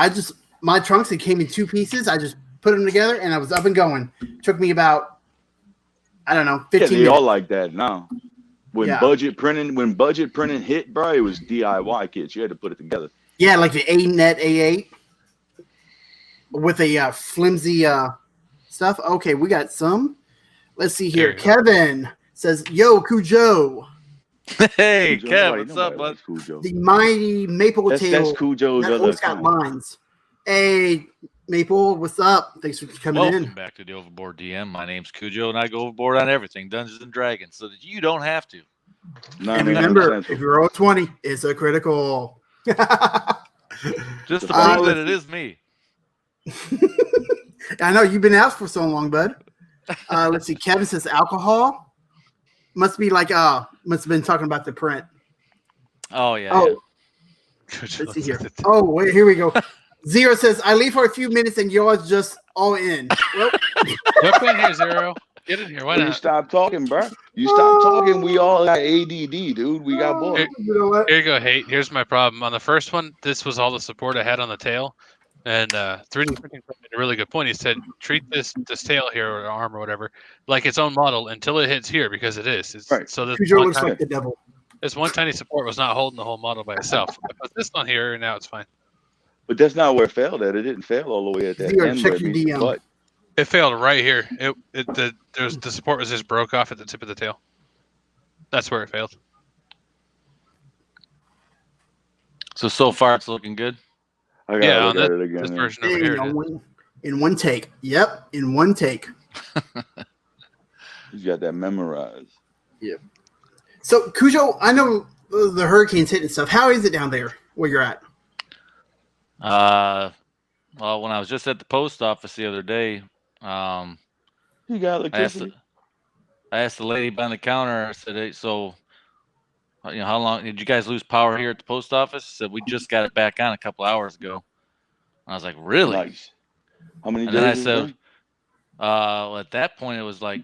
my trunks, it came in 2 pieces. I just put them together and I was up and going. Took me about, I don't know, 15 minutes. They all like that now. When budget printing hit, bro, it was DIY kits. You had to put it together. Yeah, like the A-Net A8 with a flimsy stuff. Okay, we got some. Let's see here. Kevin says, "Yo, Cujo." Hey, Kev, what's up, bud? The mighty Maple Tail. That's Cujo's other got lines. Hey, Maple, what's up? Thanks for coming in. Welcome back to the Overboard DM. My name's Cujo, and I go overboard on everything Dungeons and Dragons, so that you don't have to. And remember, if you roll 20, it's a critical. Just to prove that it is me. I know you've been out for so long, bud. Let's see. Kevin says alcohol. Must be like must have been talking about the print. Oh yeah. Oh, Let's see here. Oh, wait, here we go. Zero says, I leave for a few minutes and y'all just all in. Well, Jump in here, Zero. Get in here. Why You not? stop talking, bro. You stop talking. We all got ADD, dude. We got bored. you know what? Here you go, Hate. Here's my problem. On the first one, this was all the support I had on the tail. And 3D printing made a really good point. He said, treat this tail here or arm or whatever like its own model until it hits here because it is. It's, Right. So Cujo looks like the devil. this one tiny support was not holding the whole model by itself. I put this on here and now it's fine. But that's not where it failed at. It didn't fail all the way at that Zero, end. check Where it your meets the DM. butt. It failed right here. The support was just broke off at the tip of the tail. That's where it failed. So far it's looking good. I gotta Yeah, look on at it again. this man. version over here. it is. In one take. Yep, in one take. He's got that memorized. So, Cujo, I know the hurricane's hitting stuff. How is it down there where you're at? Well, when I was just at the post office the other day, You got I asked electricity? the lady behind the counter. I said, "Hey, so, how long did you guys lose power here at the post office?" She said, "We just got it back on a couple hours ago." And I was like, "Really?" Nice. How many And days? then I is it said, been? well, at that point, it was like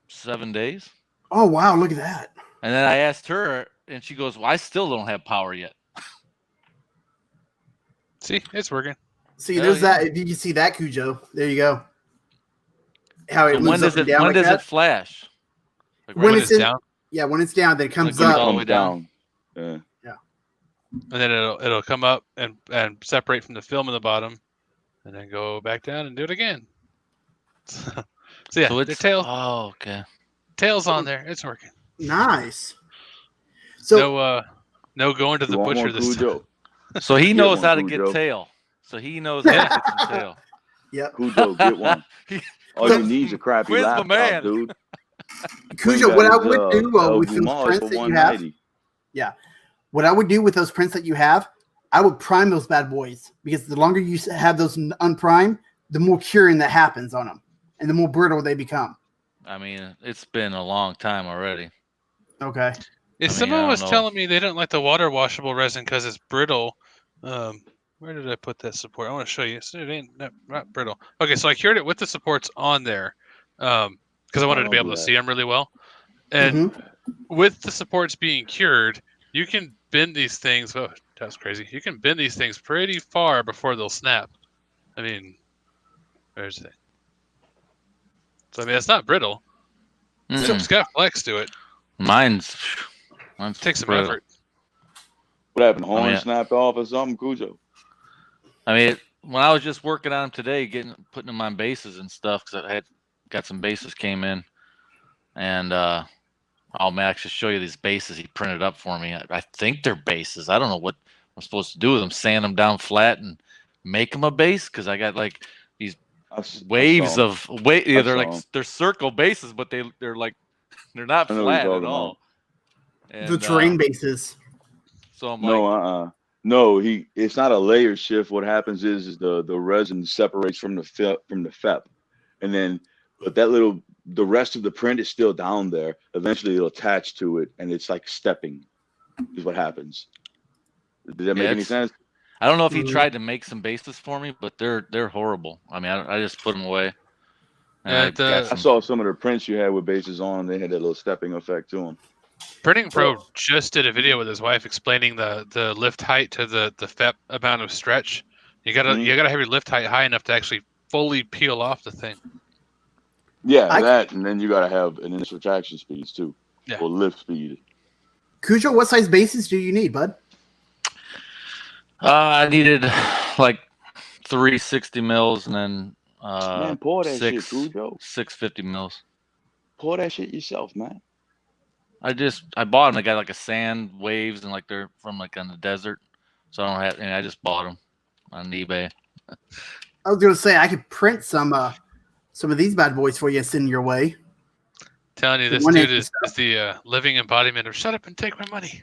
7 days. Oh, wow, look at that. And then I asked her, and she goes, "Well, I still don't have power yet." See, it's working. See, Hell there's yeah. that. If you can see that, Cujo, there you go. How it And moves up and down when like does that. it flash? Like When When it's it's in- down, Yeah, when it's down, then it comes When it up. goes all the way Comes down. down. Yeah. and then it'll come up and separate from the film in the bottom, and then go back down and do it again. So yeah, So the it's tail's okay. on there. It's working. Nice. So, No going to the You want butcher more this time. Cujo? So he Get knows one, how to Cujo. get tail. So he knows how to get some tail. yep. Cujo, get one. All you need is a crappy Quiz the laptop, man. dude. Cujo, what I would do El with those Gumal prints for that you have, 190. what I would do with those prints that you have, I would prime those bad boys because the longer you have those unprimed, the more curing that happens on them, and the more brittle they become. I mean, it's been a long time already. Okay. If I mean, someone I was don't know. telling me they don't like the water washable resin because it's brittle, where did I put that support? I want to show you. So it ain't not brittle. Okay, so I cured it with the supports on there because I wanted to be don't able do to that. see them really well. And with the supports being cured, you can bend these things. Oh, that's crazy. You can bend these things pretty far before they'll snap. I mean, where's it? So I mean, it's not brittle. Mm-mm. It's got flex to it. Mine's It takes some brittle. effort. What happened? Horn I mean, snapped off or something, Cujo? I mean, when I was just working on them today, putting them on bases and stuff, because I had got some bases came in, and I'll actually show you these bases he printed up for me. I think they're bases. I don't know what I'm supposed to do with them. Sand them down flat and make them a base, because I got like these waves of weight. Yeah, they're like they're circle bases, but they're like they're not I know what you're flat at talking all. The terrain bases. So I'm No, like, no, it's not a layer shift. What happens is the resin separates from the FEP, and then but the rest of the print is still down there. Eventually it'll attach to it, and it's like stepping is what happens. Did that make any sense? I don't know if he tried to make some bases for me, but they're horrible. I mean, I just put them away. And Yeah, I saw some of the prints you had with bases on. They had that little stepping effect to them. Printing Pro just did a video with his wife explaining the lift height to the FEP amount of stretch. You gotta have your lift height high enough to actually fully peel off the thing. Yeah, and then you gotta have an initial traction speeds too, or lift speed. Cujo, what size bases do you need, bud? I needed like 360 mils and then Man, pour that shit, Cujo. 650 mils. Pour that shit yourself, man. I bought them. I got like a sand waves and like they're from like on the desert, so I don't have. And I just bought them on eBay. I was gonna say I could print some of these bad boys for you and send your way. Telling you, this dude is the living embodiment of shut up and take my money.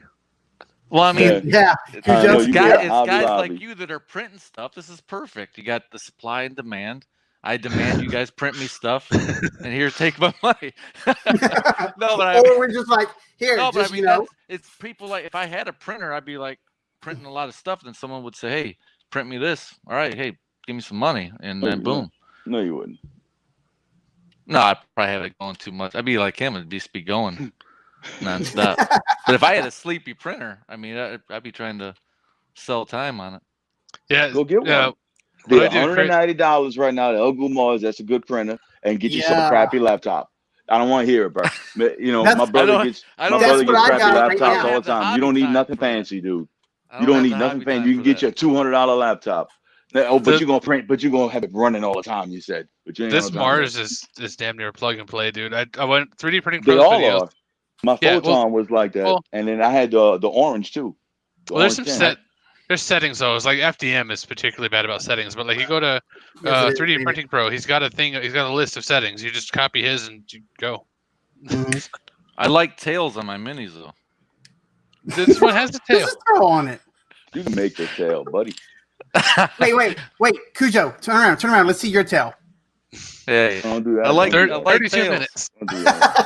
Well, I mean, Cujo. it's you guys Hobby like you that are printing stuff. This is perfect. You got the supply and demand. I demand you guys print me stuff, and here, take my money. No, but or we're just like here. No, but just, I mean, it's people like if I had a printer, I'd be like, printing a lot of stuff, then someone would say, "Hey, print me this." All right, hey, give me some money, and then boom. No, you wouldn't. No, I'd probably have it going too much. I'd be like him and just be going nonstop. But if I had a sleepy printer, I mean, I'd be trying to sell time on it. Yeah, Go get one. what They're I do, Chris- $190 right now. The Uncle Mars, that's a good printer, and get you some Yeah. crappy laptop. I don't want to hear it, bro. You know, That's- my brother I gets don't- That's what I crappy got right laptops now. all the time. You don't need nothing fancy, dude. You don't need nothing fancy. You can get you a $200 laptop. Oh, but you're gonna print, but you're gonna have it running all the time. You said, but you ain't this gonna have Mars is damn near plug and play, dude. I went 3D printing They pros all videos. are. My Yeah, Photon was like that, well- and then I had the orange too. Well, there's some there's settings though. It's like FDM is particularly bad about settings, but like you go to Yes, it is, 3D ain't Printing Pro, he's got a list of settings. You just copy his and you go. Mhm. I like tails on my minis though. This one has the tail. Just throw on it. You can make the tail, buddy. Wait, Cujo, turn around. Let's see your tail. Yeah, Don't do that. I like Don't do I that. like 32 tails. minutes. Don't do that.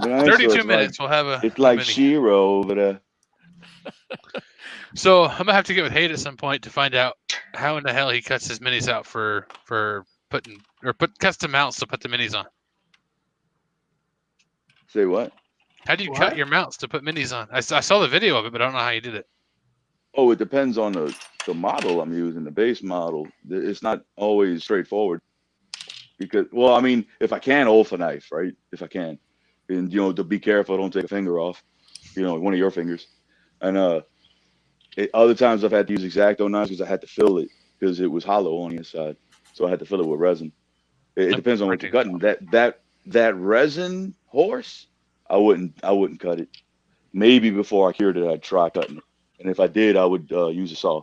But I ain't sure 32 it's minutes. We'll have a. Like, it's like mini. Shiro over there. So I'm gonna have to get with Haight at some point to find out how in the hell he cuts his minis out for putting put custom mounts to put the minis on. Say what? How do you What? cut your mounts to put minis on? I saw the video of it, but I don't know how you did it. Oh, it depends on the model I'm using, the base model. It's not always straightforward. Because, well, I mean, if I can, Olfa knife, right? If I can. And, you know, to be careful, don't take a finger off. You know, one of your fingers. And other times I've had to use X-Acto knives because I had to fill it because it was hollow on the inside. So I had to fill it with resin. It depends on what you're cutting. That resin horse, I wouldn't cut it. Maybe before I cured it, I'd try cutting it. And if I did, I would use a saw.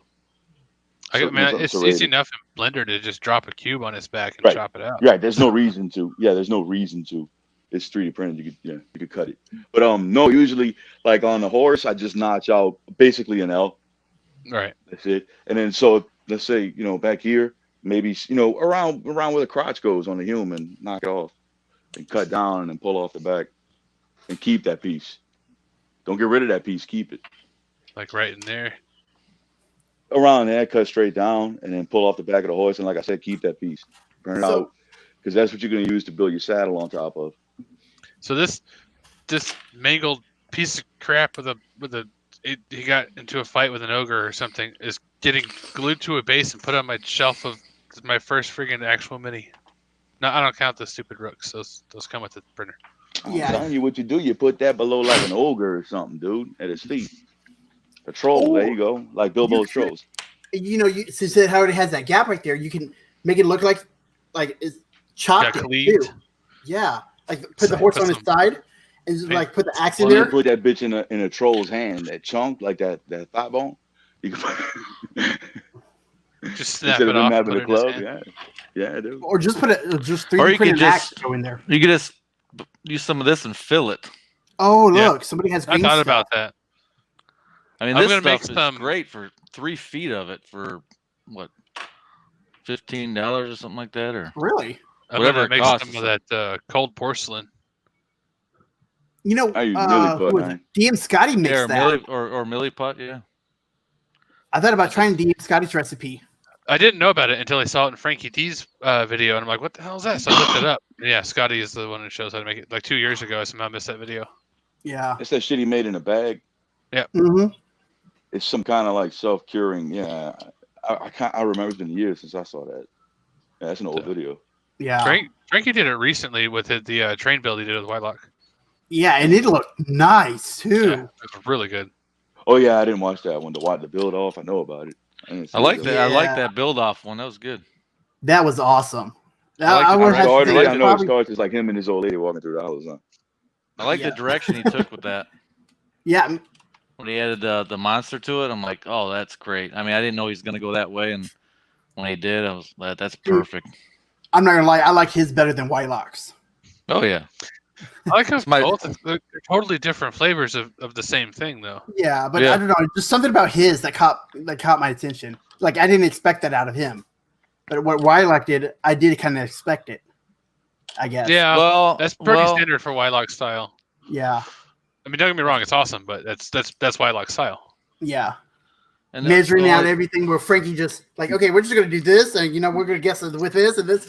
It's easy enough in Blender to just drop a cube on its back and chop it out. Right. There's no reason to. Yeah, there's no reason to. It's 3D printed. You could cut it. But no, usually like on the horse, I just notch out basically an L. Right. That's it. And then so let's say, you know, back here, maybe, you know, around where the crotch goes on the human, knock it off and cut down and then pull off the back and keep that piece. Don't get rid of that piece. Keep it. Like right in there. Around there, cut straight down and then pull off the back of the horse. And like I said, keep that piece. Burn it out. Because that's what you're going to use to build your saddle on top of. So this mangled piece of crap he got into a fight with an ogre or something is getting glued to a base and put on my shelf of my first friggin' actual mini. No, I don't count the stupid rooks. Those come with the printer. I'm telling you what you do. You put that below like an ogre or something, dude, at his feet. A troll. There you go. Like Bilbo's trolls. You know, since how it has that gap right there, you can make it look like it's chopped Got it cleaved. too. Yeah, like put the horse on his side and just like put the axe in Well, there. you put that bitch in a troll's hand, that chunk, like that thigh bone. You can put Just snap instead it of him off. having Put a it in his club. hand. Yeah, dude. Or just put it, just Or 3D you print could an axe just to go in there. you could just use some of this and fill it. Oh, Yeah. look, somebody has I green thought stuff. about that. I mean, I'm this gonna make stuff is great for 3 feet of it for what, $15 or something like that, or Really? I'm Whatever gonna it make costs. some of that cold porcelain. You know, I use Milliput, who was man. it? DM Scotty makes yeah, that. or milliput, yeah. I thought about trying DM Scotty's recipe. I didn't know about it until I saw it in Frankie D's video, and I'm like, "What the hell is that?" So I looked it up. And yeah, Scotty is the one who shows how to make it. Like 2 years ago, I somehow missed that video. Yeah. It's that shit he made in a bag. Mm-hmm. It's some kind of like self-curing. Yeah, I remember it's been years since I saw that. Yeah, that's an old video. Yeah. Frankie did it recently with the train build he did with Whitelock. Yeah, and it looked nice too. Yeah, it was really good. Oh yeah, I didn't watch that one. The build off. I know about it. I like that. I like Yeah. that build off one. That was good. That was awesome. I like would the have to direction. say I that's know it probably- starts as like him and his old lady walking through the house. Huh? I like Yeah. the direction he took with that. Yeah, When he added the monster to it, I'm like, oh, that's great. I mean, I didn't know he was gonna go that way, and when he did, I was like, that's perfect. I'm not gonna lie. I like his better than Whitelock's. Oh yeah. I like how my- both they're totally different flavors of the same thing, though. Yeah, but Yeah. I don't know. Just something about his that caught my attention. Like I didn't expect that out of him, but what Whitelock did, I did kind of expect it. I guess. Yeah, Well, that's pretty standard for Whitelock style. Yeah. I mean, don't get me wrong, it's awesome, but that's Whitelock style. Yeah. And measuring out everything. Where Frankie just like, okay, we're just gonna do this, and we're gonna guess it with this and this.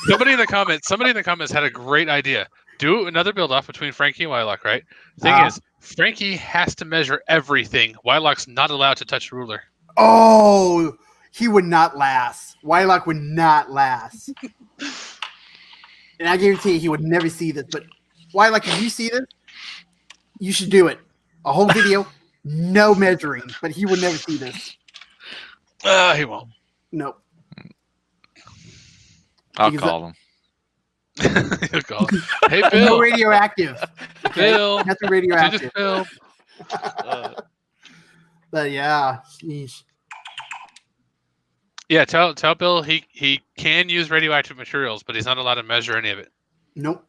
Somebody in the comments had a great idea. Do another build off between Frankie and Wylock, right? Thing is, Frankie has to measure everything. Wylock's not allowed to touch the ruler. Oh, he would not last. Wylock would not last. And I guarantee he would never see this. But Wylock, if you see this, you should do it. A whole video, no measuring. But he would never see this. He won't. Nope. I'll call him. He'll call him. Hey, Bill. No radioactive. Bill. Nothing radioactive. Just Bill. But yeah, sheesh. Yeah, tell Bill he can use radioactive materials, but he's not allowed to measure any of it. Nope.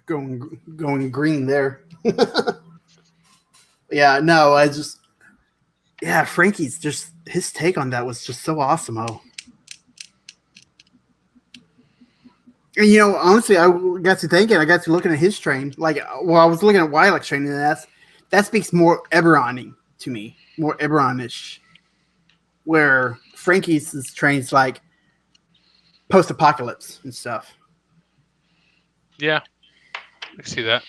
going green there. Yeah, no, Frankie's just his take on that was just so awesome. And honestly, I got to thinking, I got to looking at his train. Like, well, I was looking at Wylock's train, and that speaks more Eberron to me, more Eberron-ish. Where Frankie's train's like post-apocalypse and stuff. Yeah, I can see that.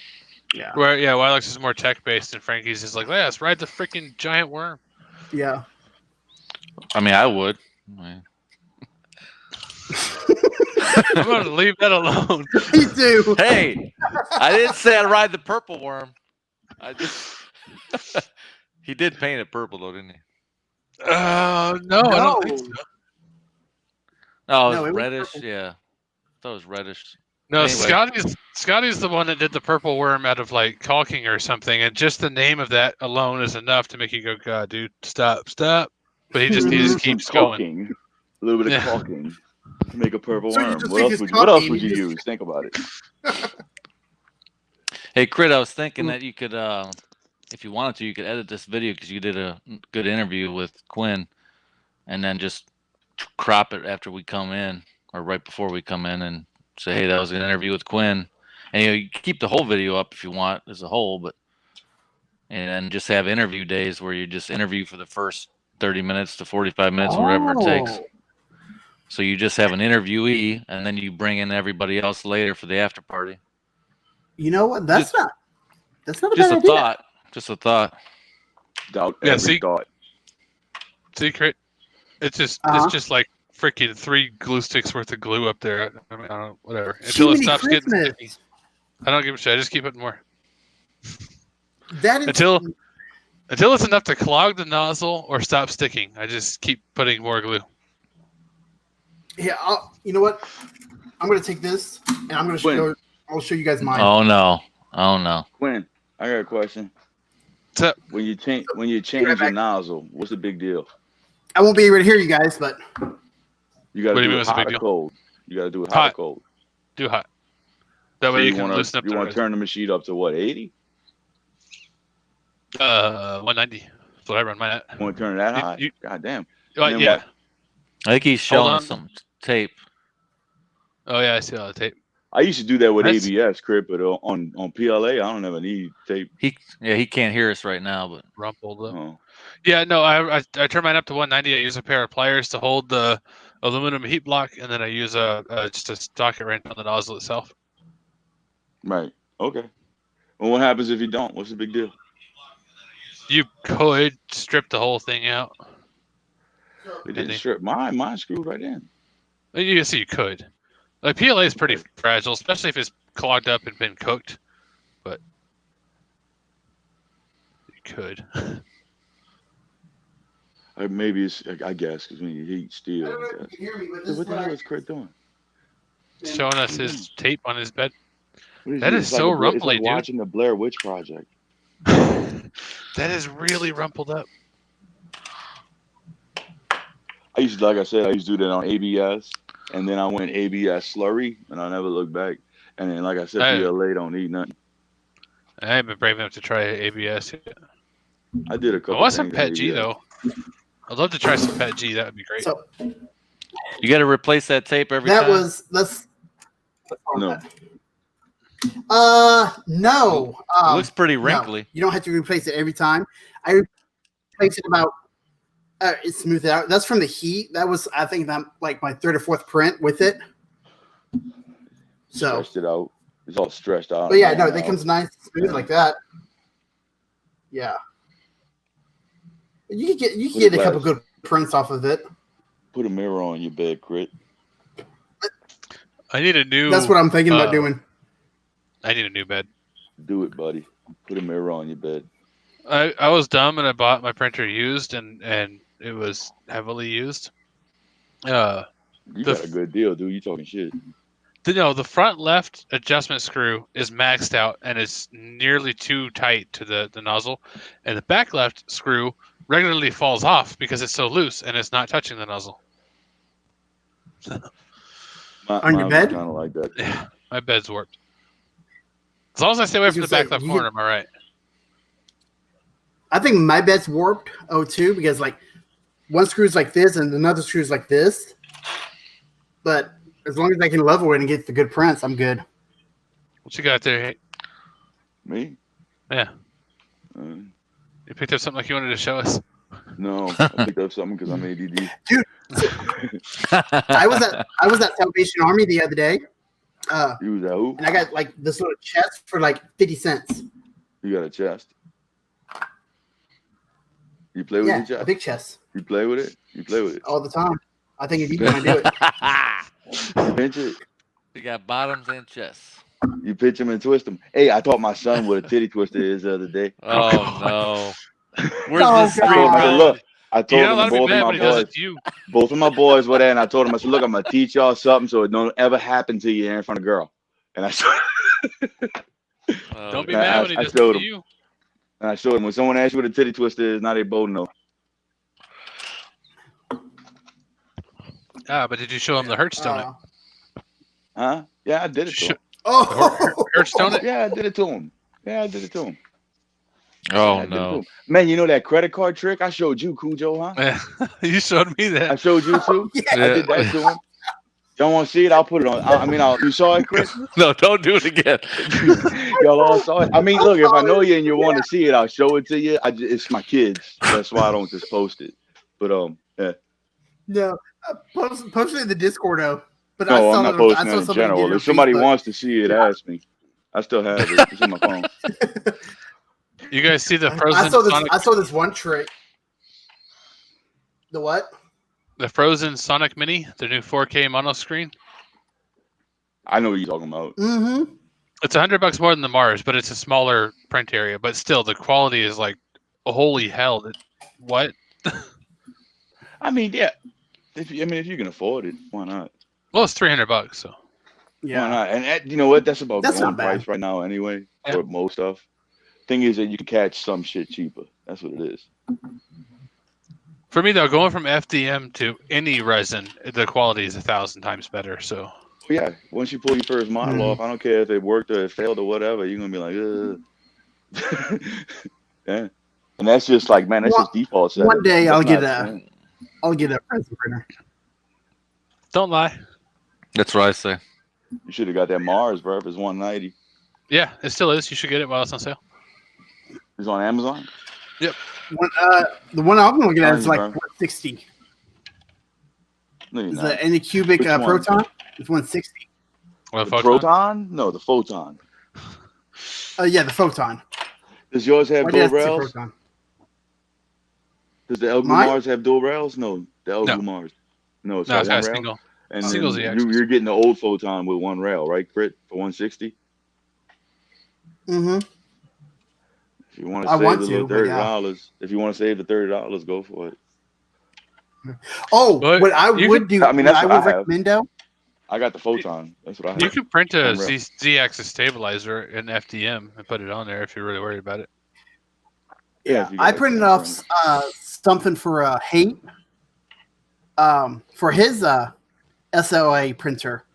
Yeah. Where Wylock's is more tech-based, and Frankie's is like, let's ride the freaking giant worm. Yeah. I mean, I would. I'm going to leave that alone. Me too. Hey, I didn't say I'd ride the purple worm. I just he did paint it purple though, didn't he? No, I don't think so. Oh, it No, was it was reddish. purple. Yeah, I thought it was reddish. No, Anyway. Scotty's the one that did the purple worm out of like caulking or something, and just the name of that alone is enough to make you go, God, dude, stop. But he just keeps going. Caulking. A little bit of caulking to make a purple So you worm. just What think else it's what else caulking, would you you just- use? Think about it. Hey, Crit, I was thinking that you could, if you wanted to, you could edit this video because you did a good interview with Quinn, and then just crop it after we come in or right before we come in and say, hey, that was an interview with Quinn. And you can keep the whole video up if you want as a whole, and then just have interview days where you just interview for the first 30 minutes to 45 minutes, whatever it takes. So you just have an interviewee, and then you bring in everybody else later for the after party. You know what? That's not a Just bad a idea. thought. Just a thought. Doubt Yeah, every see? thought. Secret. It's just like freaking 3 glue sticks worth of glue up there. I mean, I don't know, whatever. Until it Jiminy stops getting Christmas. sticky. I don't give a shit. I just keep putting more. That is Until it's enough to clog the nozzle or stop sticking. I just keep putting more glue. Yeah. You know what? I'm gonna take this and I'm gonna show. I'll show you guys mine. Oh no. Quinn, I got a question. What's up? When you change right your back. nozzle, what's the big deal? I won't be able to hear you guys, but You got What do to you do mean it what's the hot big or deal? cold. You got to do it Hot. hot or cold. Do hot. That way So you can wanna, loosen up you the want to turn the machine up to what, 80? 190. That's what I run mine at. You want to turn it that You- high? you- God damn. Well, then yeah. what? I think he's Hold showing on. some tape. Oh yeah, I see all the tape. I used to do that with That's- ABS, Crip, but on PLA, I don't ever need tape. He can't hear us right now, but Rumpled up. Oh. Yeah, no, I turn mine up to 190. I use a pair of pliers to hold the aluminum heat block, and then I use just a socket wrench on the nozzle itself. Right. Okay. Well, what happens if you don't? What's the big deal? You could strip the whole thing out. It didn't strip. Mine screwed right in. You see, you could. Like PLA is pretty fragile, especially if it's clogged up and been cooked. But you could. Maybe it's, I guess, because when you heat steel. I don't know if you can hear me, but this What is the what hell I- is Crit doing? Showing us his tape on his bed. What That this? is It's so like it's rumbly, like dude. watching the Blair Witch Project. That is really rumpled up. I used to, like I said, I used to do that on ABS, and then I went ABS slurry, and I never looked back. And then, like I said, Hey. PLA don't need nothing. I haven't been brave enough to try ABS yet. I did a I couple. want some things Pet in G ABS. though. I'd love to try some Pet G. That would be great. So you got to replace that tape every that time. was that's No. that. No. It looks pretty No. wrinkly. You don't have to replace it every time. I replace it about. It smoothed it out. That's from the heat. That was, I think, that like my third or fourth print with it. So, Stretched it out. It's all stretched out. but yeah, no, it comes nice, smooth like that. Yeah. You can get a couple good prints off of it. Put a mirror on your bed, Crit. I need a new. That's what I'm thinking about doing. I need a new bed. Do it, buddy. Put a mirror on your bed. I was dumb and I bought my printer used and it was heavily used. You got a good deal, dude. You talking shit. The front left adjustment screw is maxed out and it's nearly too tight to the nozzle, and the back left screw regularly falls off because it's so loose and it's not touching the nozzle. On your bed? Kind of like that. Yeah, my bed's warped. As long as I stay away from the back left corner, am I right? I think my bed's warped. too, because like one screw's like this and another screw's like this. But as long as I can level it and get the good prints, I'm good. What you got there? Me? Yeah. You picked up something like you wanted to show us? No, I picked up something because I'm ADD. Dude, I was at Salvation Army the other day. You was at who? And I got like this little chest for like 50 cents. You got a chest? You play with your chest? A big chest. You play with it? You play with it? All the time. I think it'd be when I do it. You pinch it? You got bottoms and chests. You pinch them and twist them. Hey, I taught my son what a titty twister is the other day. Oh, no. Where's this God. stream I said, going? look, I told You're not him allowed to be both mad of when he my does boys. it to you. Both of my boys were there, and I told him, I said, look, I'm gonna teach y'all something so it don't ever happen to you in front of a girl. And I showed, Don't be I- mad when he I does it showed to him. you. and I showed him when someone asks you what a titty twister is, now they both know. But did you show him the Hearthstone? Huh? Yeah, I did it to him. Hearthstone it? Yeah, I did it to him. Yeah, I did it to him. Oh, I did it to no. him. Man, you know that credit card trick I showed you, Cujo, huh? You showed me I that. showed you too. I did that to him. Y'all want to see it? I'll put it on. You saw it, Chris? No, don't do it again. Y'all all saw it. I mean, look, if I know you and you want to see it, I'll show it to you. It's my kids. That's why I don't just post it. But yeah. No, post it in the Discord though. But No, I'm not I posting saw it in somebody general. did it If on somebody Facebook. wants to see it, ask me. I still have it. It's in my phone. You guys see the I frozen saw this. Sonic, I saw this one trick. The what? the frozen Sonic Mini, the new 4K mono screen? I know what you're talking about. Mm-hmm. It's $100 more than the Mars, but it's a smaller print area. But still, the quality is like, holy hell! What? I mean, yeah. If you can afford it, why not? Well, it's $300, so Why Yeah. not? And you know what? That's about That's going not bad. price right now anyway Yeah. for most stuff. Thing is that you can catch some shit cheaper. That's what it is. for me though, going from FDM to any resin, the quality is 1,000 times better. So Yeah, once you pull your first model off, I don't care if it worked or it failed or whatever, you're gonna be like, ugh. Yeah. And that's just like, man, that's just default setting. One day That's I'll get not- I'll get a present printer. don't lie. That's what I say. You should have got that Mars, bro. If it's 190. Yeah, it still is. You should get it while it's on sale. It's on Amazon. The one I'm looking at is Sorry, like bro. 160. No, you're Is not. the Anycubic Which one? Proton? It's 160. Well, The Photon? Proton? No, the Photon. Yeah, the Photon. Does yours have Why dual did I say rails? Proton? Does the Elgu Mine? Mars have dual rails? No, the Elgu No. Mars. No, it's No, got it's one got a rail. single. And Singles then the axis. you're getting the old Photon with one rail, right, Crit? For 160. Mm-hmm. If you want to I save want the to, little but $30, if you want to save the $30, go for it. Oh, But what I you would do, I mean, what that's I what I would have. recommend though. I got the Photon. That's what I have. You can print a One rail. Z-axis stabilizer in FDM and put it on there if you're really worried about it. Yeah, if you I got printed that off something for Hate. For his SLA printer,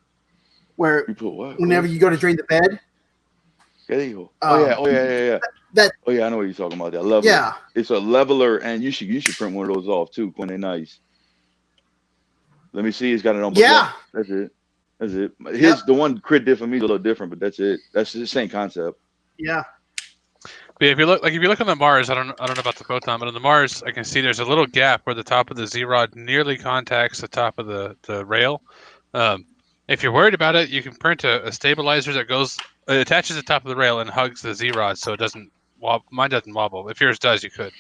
where You put what? whenever you go to drain the bed, There you go. Yeah. that- Oh yeah, I know what you're talking about. That leveler. yeah, It's a leveler, and you should print one of those off too when they're nice. Let me see. It's got it on. yeah. That's it. That's it. Yep. The one crit did for me is a little different, but that's it. That's the same concept. Yeah. But if you look on the Mars, I don't know about the Photon, but on the Mars, I can see there's a little gap where the top of the Z rod nearly contacts the top of the rail. If you're worried about it, you can print a stabilizer that it attaches the top of the rail and hugs the Z rod, so it doesn't wobble. Mine doesn't wobble. If yours does, you could.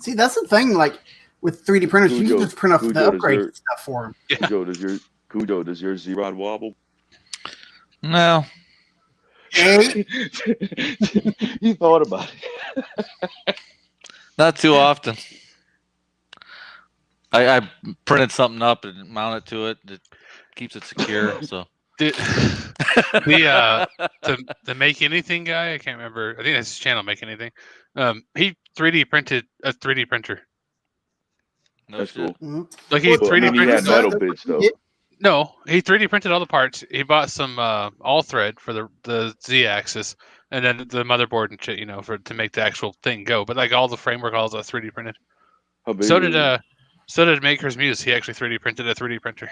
See, that's the thing. Like with 3D printers, you can just print off the upgrade stuff for them. Yeah. Cujo, does your Z rod wobble? No. Hey, You thought about it. Not too often. I printed something up and mounted it to it. It keeps it secure. So The Make Anything guy, I can't remember. I think that's his channel, Make Anything. He 3D printed a 3D printer. no That's shit. cool. Like he Well, 3D he printed had metal bits though. No, he 3D printed all the parts. He bought some all thread for the Z-axis, and then the motherboard and shit, to make the actual thing go. But like all the framework, all that 3D printed. How big So is it? did Maker's Muse. He actually 3D printed a 3D printer.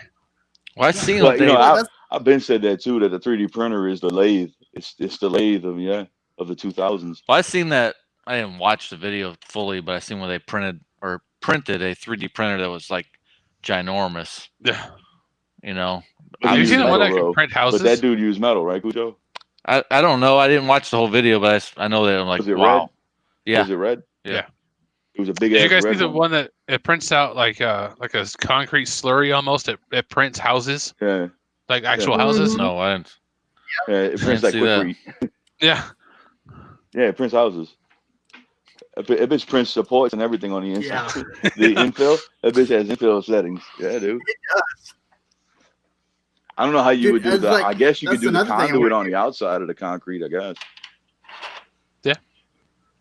Well, I've seen Well, what you they. know, I've been said that too. That the 3D printer is the lathe. It's the lathe of the 2000s. Well, I've seen that. I didn't watch the video fully, but I seen where they printed a 3D printer that was like ginormous. Yeah. You know, Have you seen the one that metal, can print houses? But that dude used metal, right, Cujo? I don't know. I didn't watch the whole video, but I know that I'm like, Was it wow. red? Yeah. Was it red? Yeah. It was a big Did ass you guys see red the one that it prints out like a concrete slurry almost? It prints houses, Yeah. like actual houses. No, I didn't. Yeah, it prints like didn't see quick. Yeah. Yeah, it prints houses. It bitch prints supports and everything on the inside. Yeah. The infill, that bitch has infill settings. Yeah, dude. it does. I don't know how you would do it's that. like- I guess you could that's do the another thing I conduit wanna on the outside of the concrete, I guess.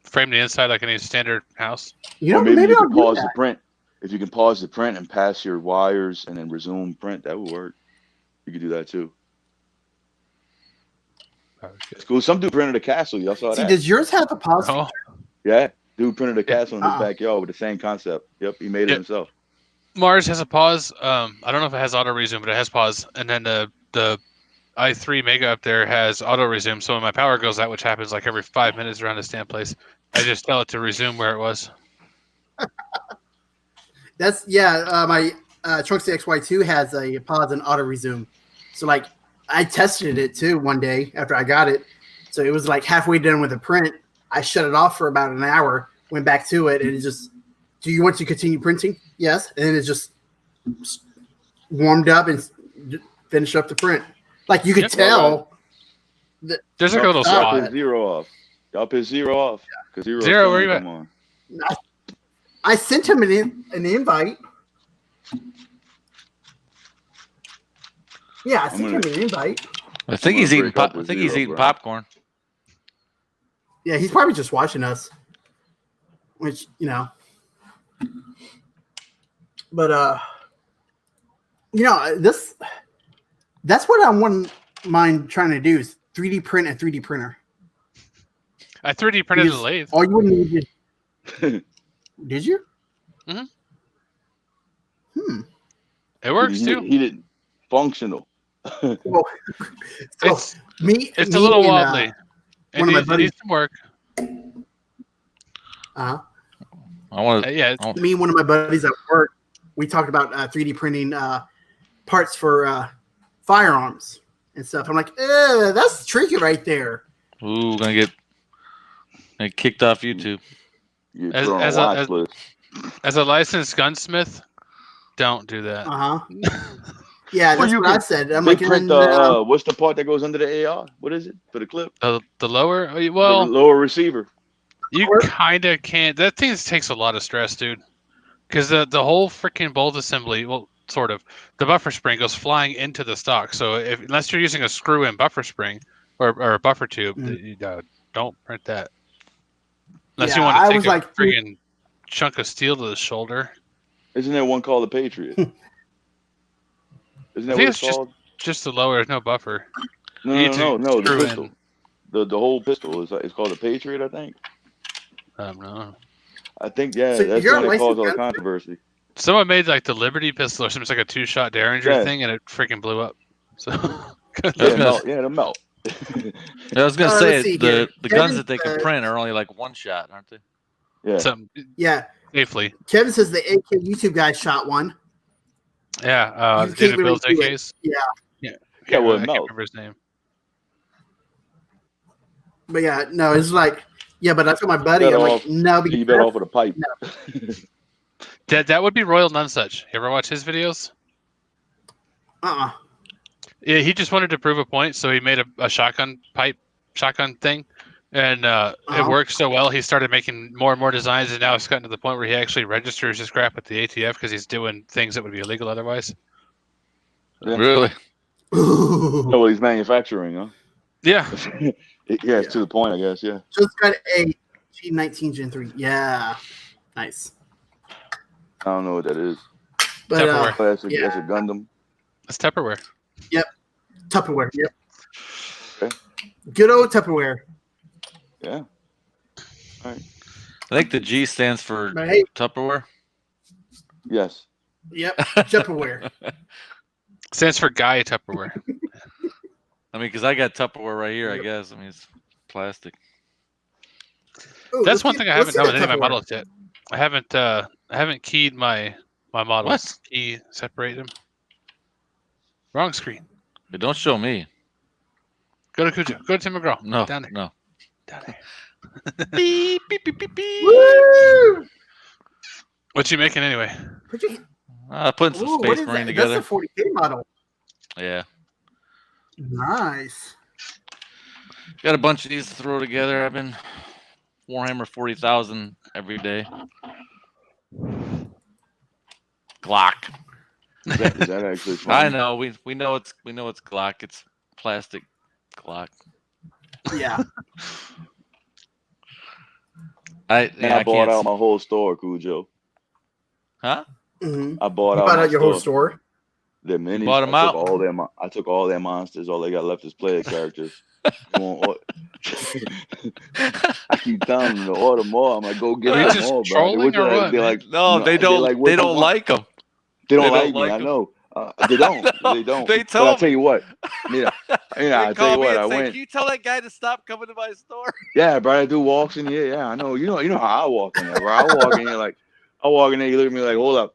Frame the inside like any standard house. You know, Or maybe you I'll can do pause that. the print. If you can pause the print and pass your wires and then resume print, that would work. You could do that too. It's cool. Some dude printed a castle. Y'all saw See, that? does yours have a pause? Oh, Yeah. Dude printed a castle in his Uh-uh. backyard with the same concept. Yep, he made it Yep. himself. Mars has a pause. I don't know if it has auto resume, but it has pause. And then the i3 Mega up there has auto resume. So when my power goes out, which happens like every 5 minutes around the stand place, I just tell it to resume where it was. That's my Trunks XY2 has a pause and auto resume. So like I tested it too one day after I got it. So it was like halfway done with the print. I shut it off for about an hour, went back to it, and it just, do you want to continue printing? Yes. And then it just warmed up and finished up the print. Like you could Yep. tell. There's like a little Stop Y'all spot. piss zero off. Y'all piss zero off. Because zero, Zero, where you at? come on. I sent him an invite. Yeah, I sent him an invite. I think I'm he's gonna eating. break up I with think he's zero, eating bro. popcorn. Yeah, he's probably just watching us. Which, but that's what I wouldn't mind trying to do is 3D print a 3D printer. I 3D printed Because a lathe. all you would need is, did you? Mhm. Hmm. It works he, too. He didn't functional. Well, so It's me, a little and, wobbly. It one of my needs, it buddies- needs some work. I want to. Yeah, me and one of my buddies at work, we talked about 3D printing parts for firearms and stuff. I'm like, that's tricky right there. Ooh, gonna get kicked off YouTube. You As- put on as a a- watch as- list. as a licensed gunsmith, don't do that. Uh huh. Yeah, Well, that's you what can- I said. I'm They like, print no. what's the part that goes under the AR? What is it for the clip? The lower, The well, lower receiver. you kind of can't. That thing takes a lot of stress, dude. Because the whole freaking bolt assembly, well, sort of, the buffer spring goes flying into the stock. So unless you're using a screw-in buffer spring or a buffer tube, you, don't print that. Unless you Yeah, want I to was take a like, friggin' chunk of steel to the shoulder. Isn't there one called the Patriot? Isn't I that think what it's it's called? Just the lower, there's no buffer. No, you need to the screw pistol. in. The whole pistol is it's called the Patriot, I think. No. I think, yeah, So that's you're the one a that caused all the licensed controversy. Someone made like the Liberty pistol or something. It's like a 2-shot Derringer Yeah. thing, and it freaking blew up. So It'll melt. I was gonna Let's say see the here. guns Kevin that they can says- print are only like 1 shot, aren't they? Yeah. some Yeah, safely. Kevin says the AK YouTube guy shot one. Yeah, You can't David really builds do it. AKs. Yeah. Yeah, well, I can't melt. remember his name. But yeah, no, it's like, yeah, but I told my buddy, Better I'm like, off- no, You because bet off with a pipe. That would be Royal Nunsuch. You ever watch his videos? Yeah, he just wanted to prove a point, so he made a shotgun thing, and it worked so well. He started making more and more designs, and now it's gotten to the point where he actually registers his crap with the ATF because he's doing things that would be illegal otherwise. Yeah. Really? No, well, he's manufacturing, huh? Yeah, Yeah, it's to the point, I guess. Yeah. Just got a G19 Gen 3. Yeah, nice. I don't know what that is. But Tupperware. But that's a Yeah. Gundam. it's Tupperware. Tupperware. Yep. Okay. Good old Tupperware. Yeah. I think the G stands for But hey, Tupperware. Yes. yep, Tupperware. Stands for Guy Tupperware. I mean, because I got Tupperware right here. I guess. I mean, it's plastic. Ooh, That's let's one see- thing I let's haven't see done with the any of my Tupperware. models yet. I haven't keyed my models. What? Key separate them. Wrong screen. But don't show me. Go to Cujo. Go to Tim McGraw. No. Down there. No. Down there. Beep, beep, beep, beep, beep. Woo! What you making anyway? Putting some Ooh, what Space is Marine that? together. That's a 40K model. Yeah. Nice. Got a bunch of these to throw together. I've been Warhammer 40,000 every day. Glock. Is that actually fun? I know. We know it's Glock. It's plastic Glock. Yeah. I I bought can't. out my whole store, Cujo. Huh? Mm-hmm. I bought You out bought my out your whole store. The minis. bought 'em I out? took all their monsters. All they got left is player characters. You want what? I keep telling them to order more. I'm like, go get Are you them just more, bro. trolling or what, They're man? like, No, they don't. like, what They you don't want? like them. They don't they like don't me. like I 'em. know. They don't. They don't. They But tell I'll 'em. tell you what. I They tell call you me what. and I say, went. "Can you tell that guy to stop coming to my store?" Yeah, bro. I do walks in here. Yeah, I know. You know how I walk in there, bro. I walk in here like, you look at me like, hold up.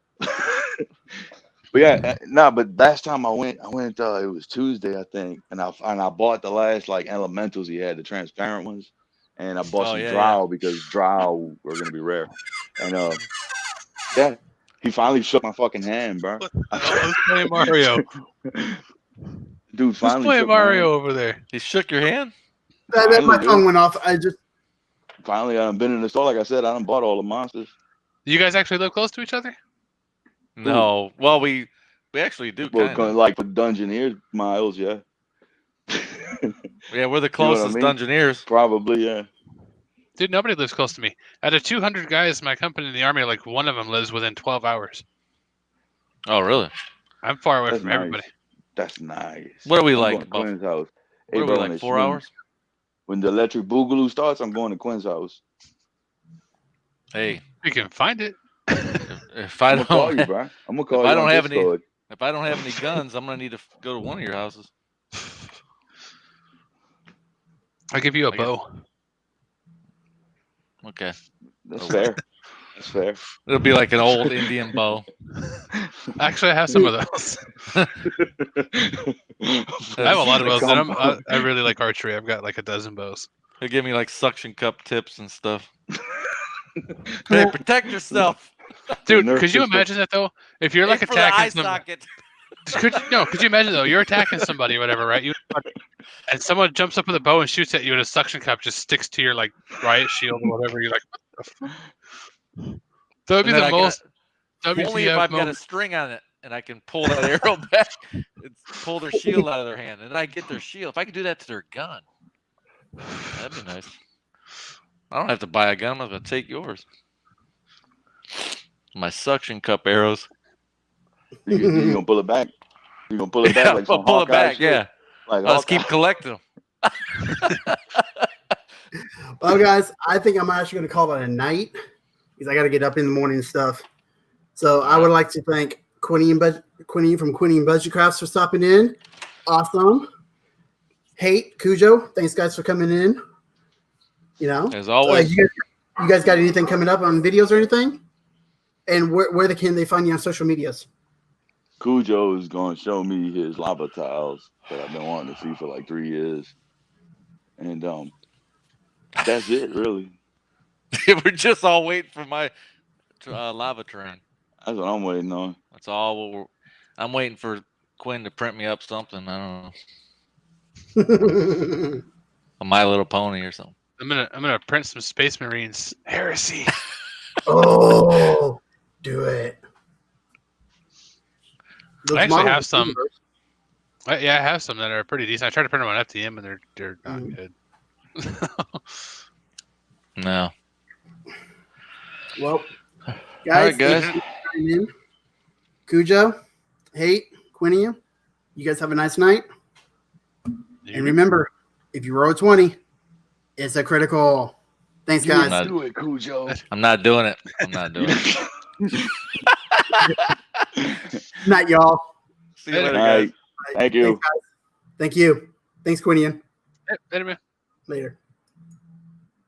But yeah, but last time I went, it was Tuesday, I think, and I bought the last like elementals he had, the transparent ones, and I bought some drow because drow were gonna be rare, and yeah, he finally shook my fucking hand, bro. Who's playing Mario? Dude, Who's finally playing shook my hand. Mario over there? He shook your hand. That my Finally, tongue dude. went off. I just Finally, I've been in the store. Like I said, I done bought all the monsters. You guys actually live close to each other? No. Well, we actually do. Well, Kind of. like for Dungeoneers miles, yeah. Yeah, we're the what I closest mean? Dungeoneers. Probably, yeah. Dude, nobody lives close to me. Out of 200 guys in my company in the army, like one of them lives within 12 hours. Oh, really? I'm far away That's from nice. everybody. That's nice. What are we I'm like? going to Quinn's house. What Hey, are we bro, like? when 4 hours? When the electric boogaloo starts, I'm going to Quinn's house. Hey, You can find it. if I I'm gonna call don't, you, bro. I'm gonna call if you I don't on have any- Discord. if I don't have any guns, I'm gonna need to go to one of your houses. I'll give you a I bow. Okay, That's fair. That's fair. it'll be like an old Indian bow. Actually, I have some of those. I have a lot of bows. And I really like archery. I've got like a dozen bows. They'll give me like suction cup tips and stuff. Hey, protect yourself. Dude, Nerf could you pistol. imagine that though? If you're like Aim for the eye attacking somebody, socket. could you imagine though? You're attacking somebody or whatever, right? And someone jumps up with a bow and shoots at you, and a suction cup just sticks to your like riot shield or whatever. You're like, what the fuck? That would be And then the I most Only if WTF I've got a moment. string on it and I can pull that arrow back and pull their shield out of their hand, and I get their shield. If I could do that to their gun, that'd be nice. I don't have to buy a gun. I'm gonna take yours. My suction cup arrows. You gonna pull it back? You gonna pull it back Yeah, like I'll some pull it Hawkeye back. shit? Yeah, Like let's Hawkeye. keep collecting them. well, guys, I think I'm actually going to call it a night because I got to get up in the morning and stuff. So I would like to thank Quinian from Quinian Budget Crafts for stopping in. Awesome. Hate Cujo, thanks guys for coming in. As always. You guys got anything coming up on videos or anything? And where can they find you on social medias? Cujo is going to show me his lava tiles that I've been wanting to see for like 3 years. And that's it, really. We're just all waiting for my lava terrain. That's what I'm waiting on. That's all. I'm waiting for Quinn to print me up something. I don't know. A My Little Pony or something. I'm gonna print some Space Marines. Heresy. Oh, do it. I actually have some. Yeah, I have some that are pretty decent. I tried to print them on FTM, and they're not good. No. Well, guys, all right, guys. thanks for tuning in. Cujo, Hate, Quinian, you guys have a nice night. And remember, if you roll a 20, it's a critical. Thanks, guys. Do it, Cujo. I'm not doing it. I'm not doing it. Night, y'all. See you later, All right. guys. Thank you. Thanks, guys. Thank you. Thanks, Quinian. Later, man. Later.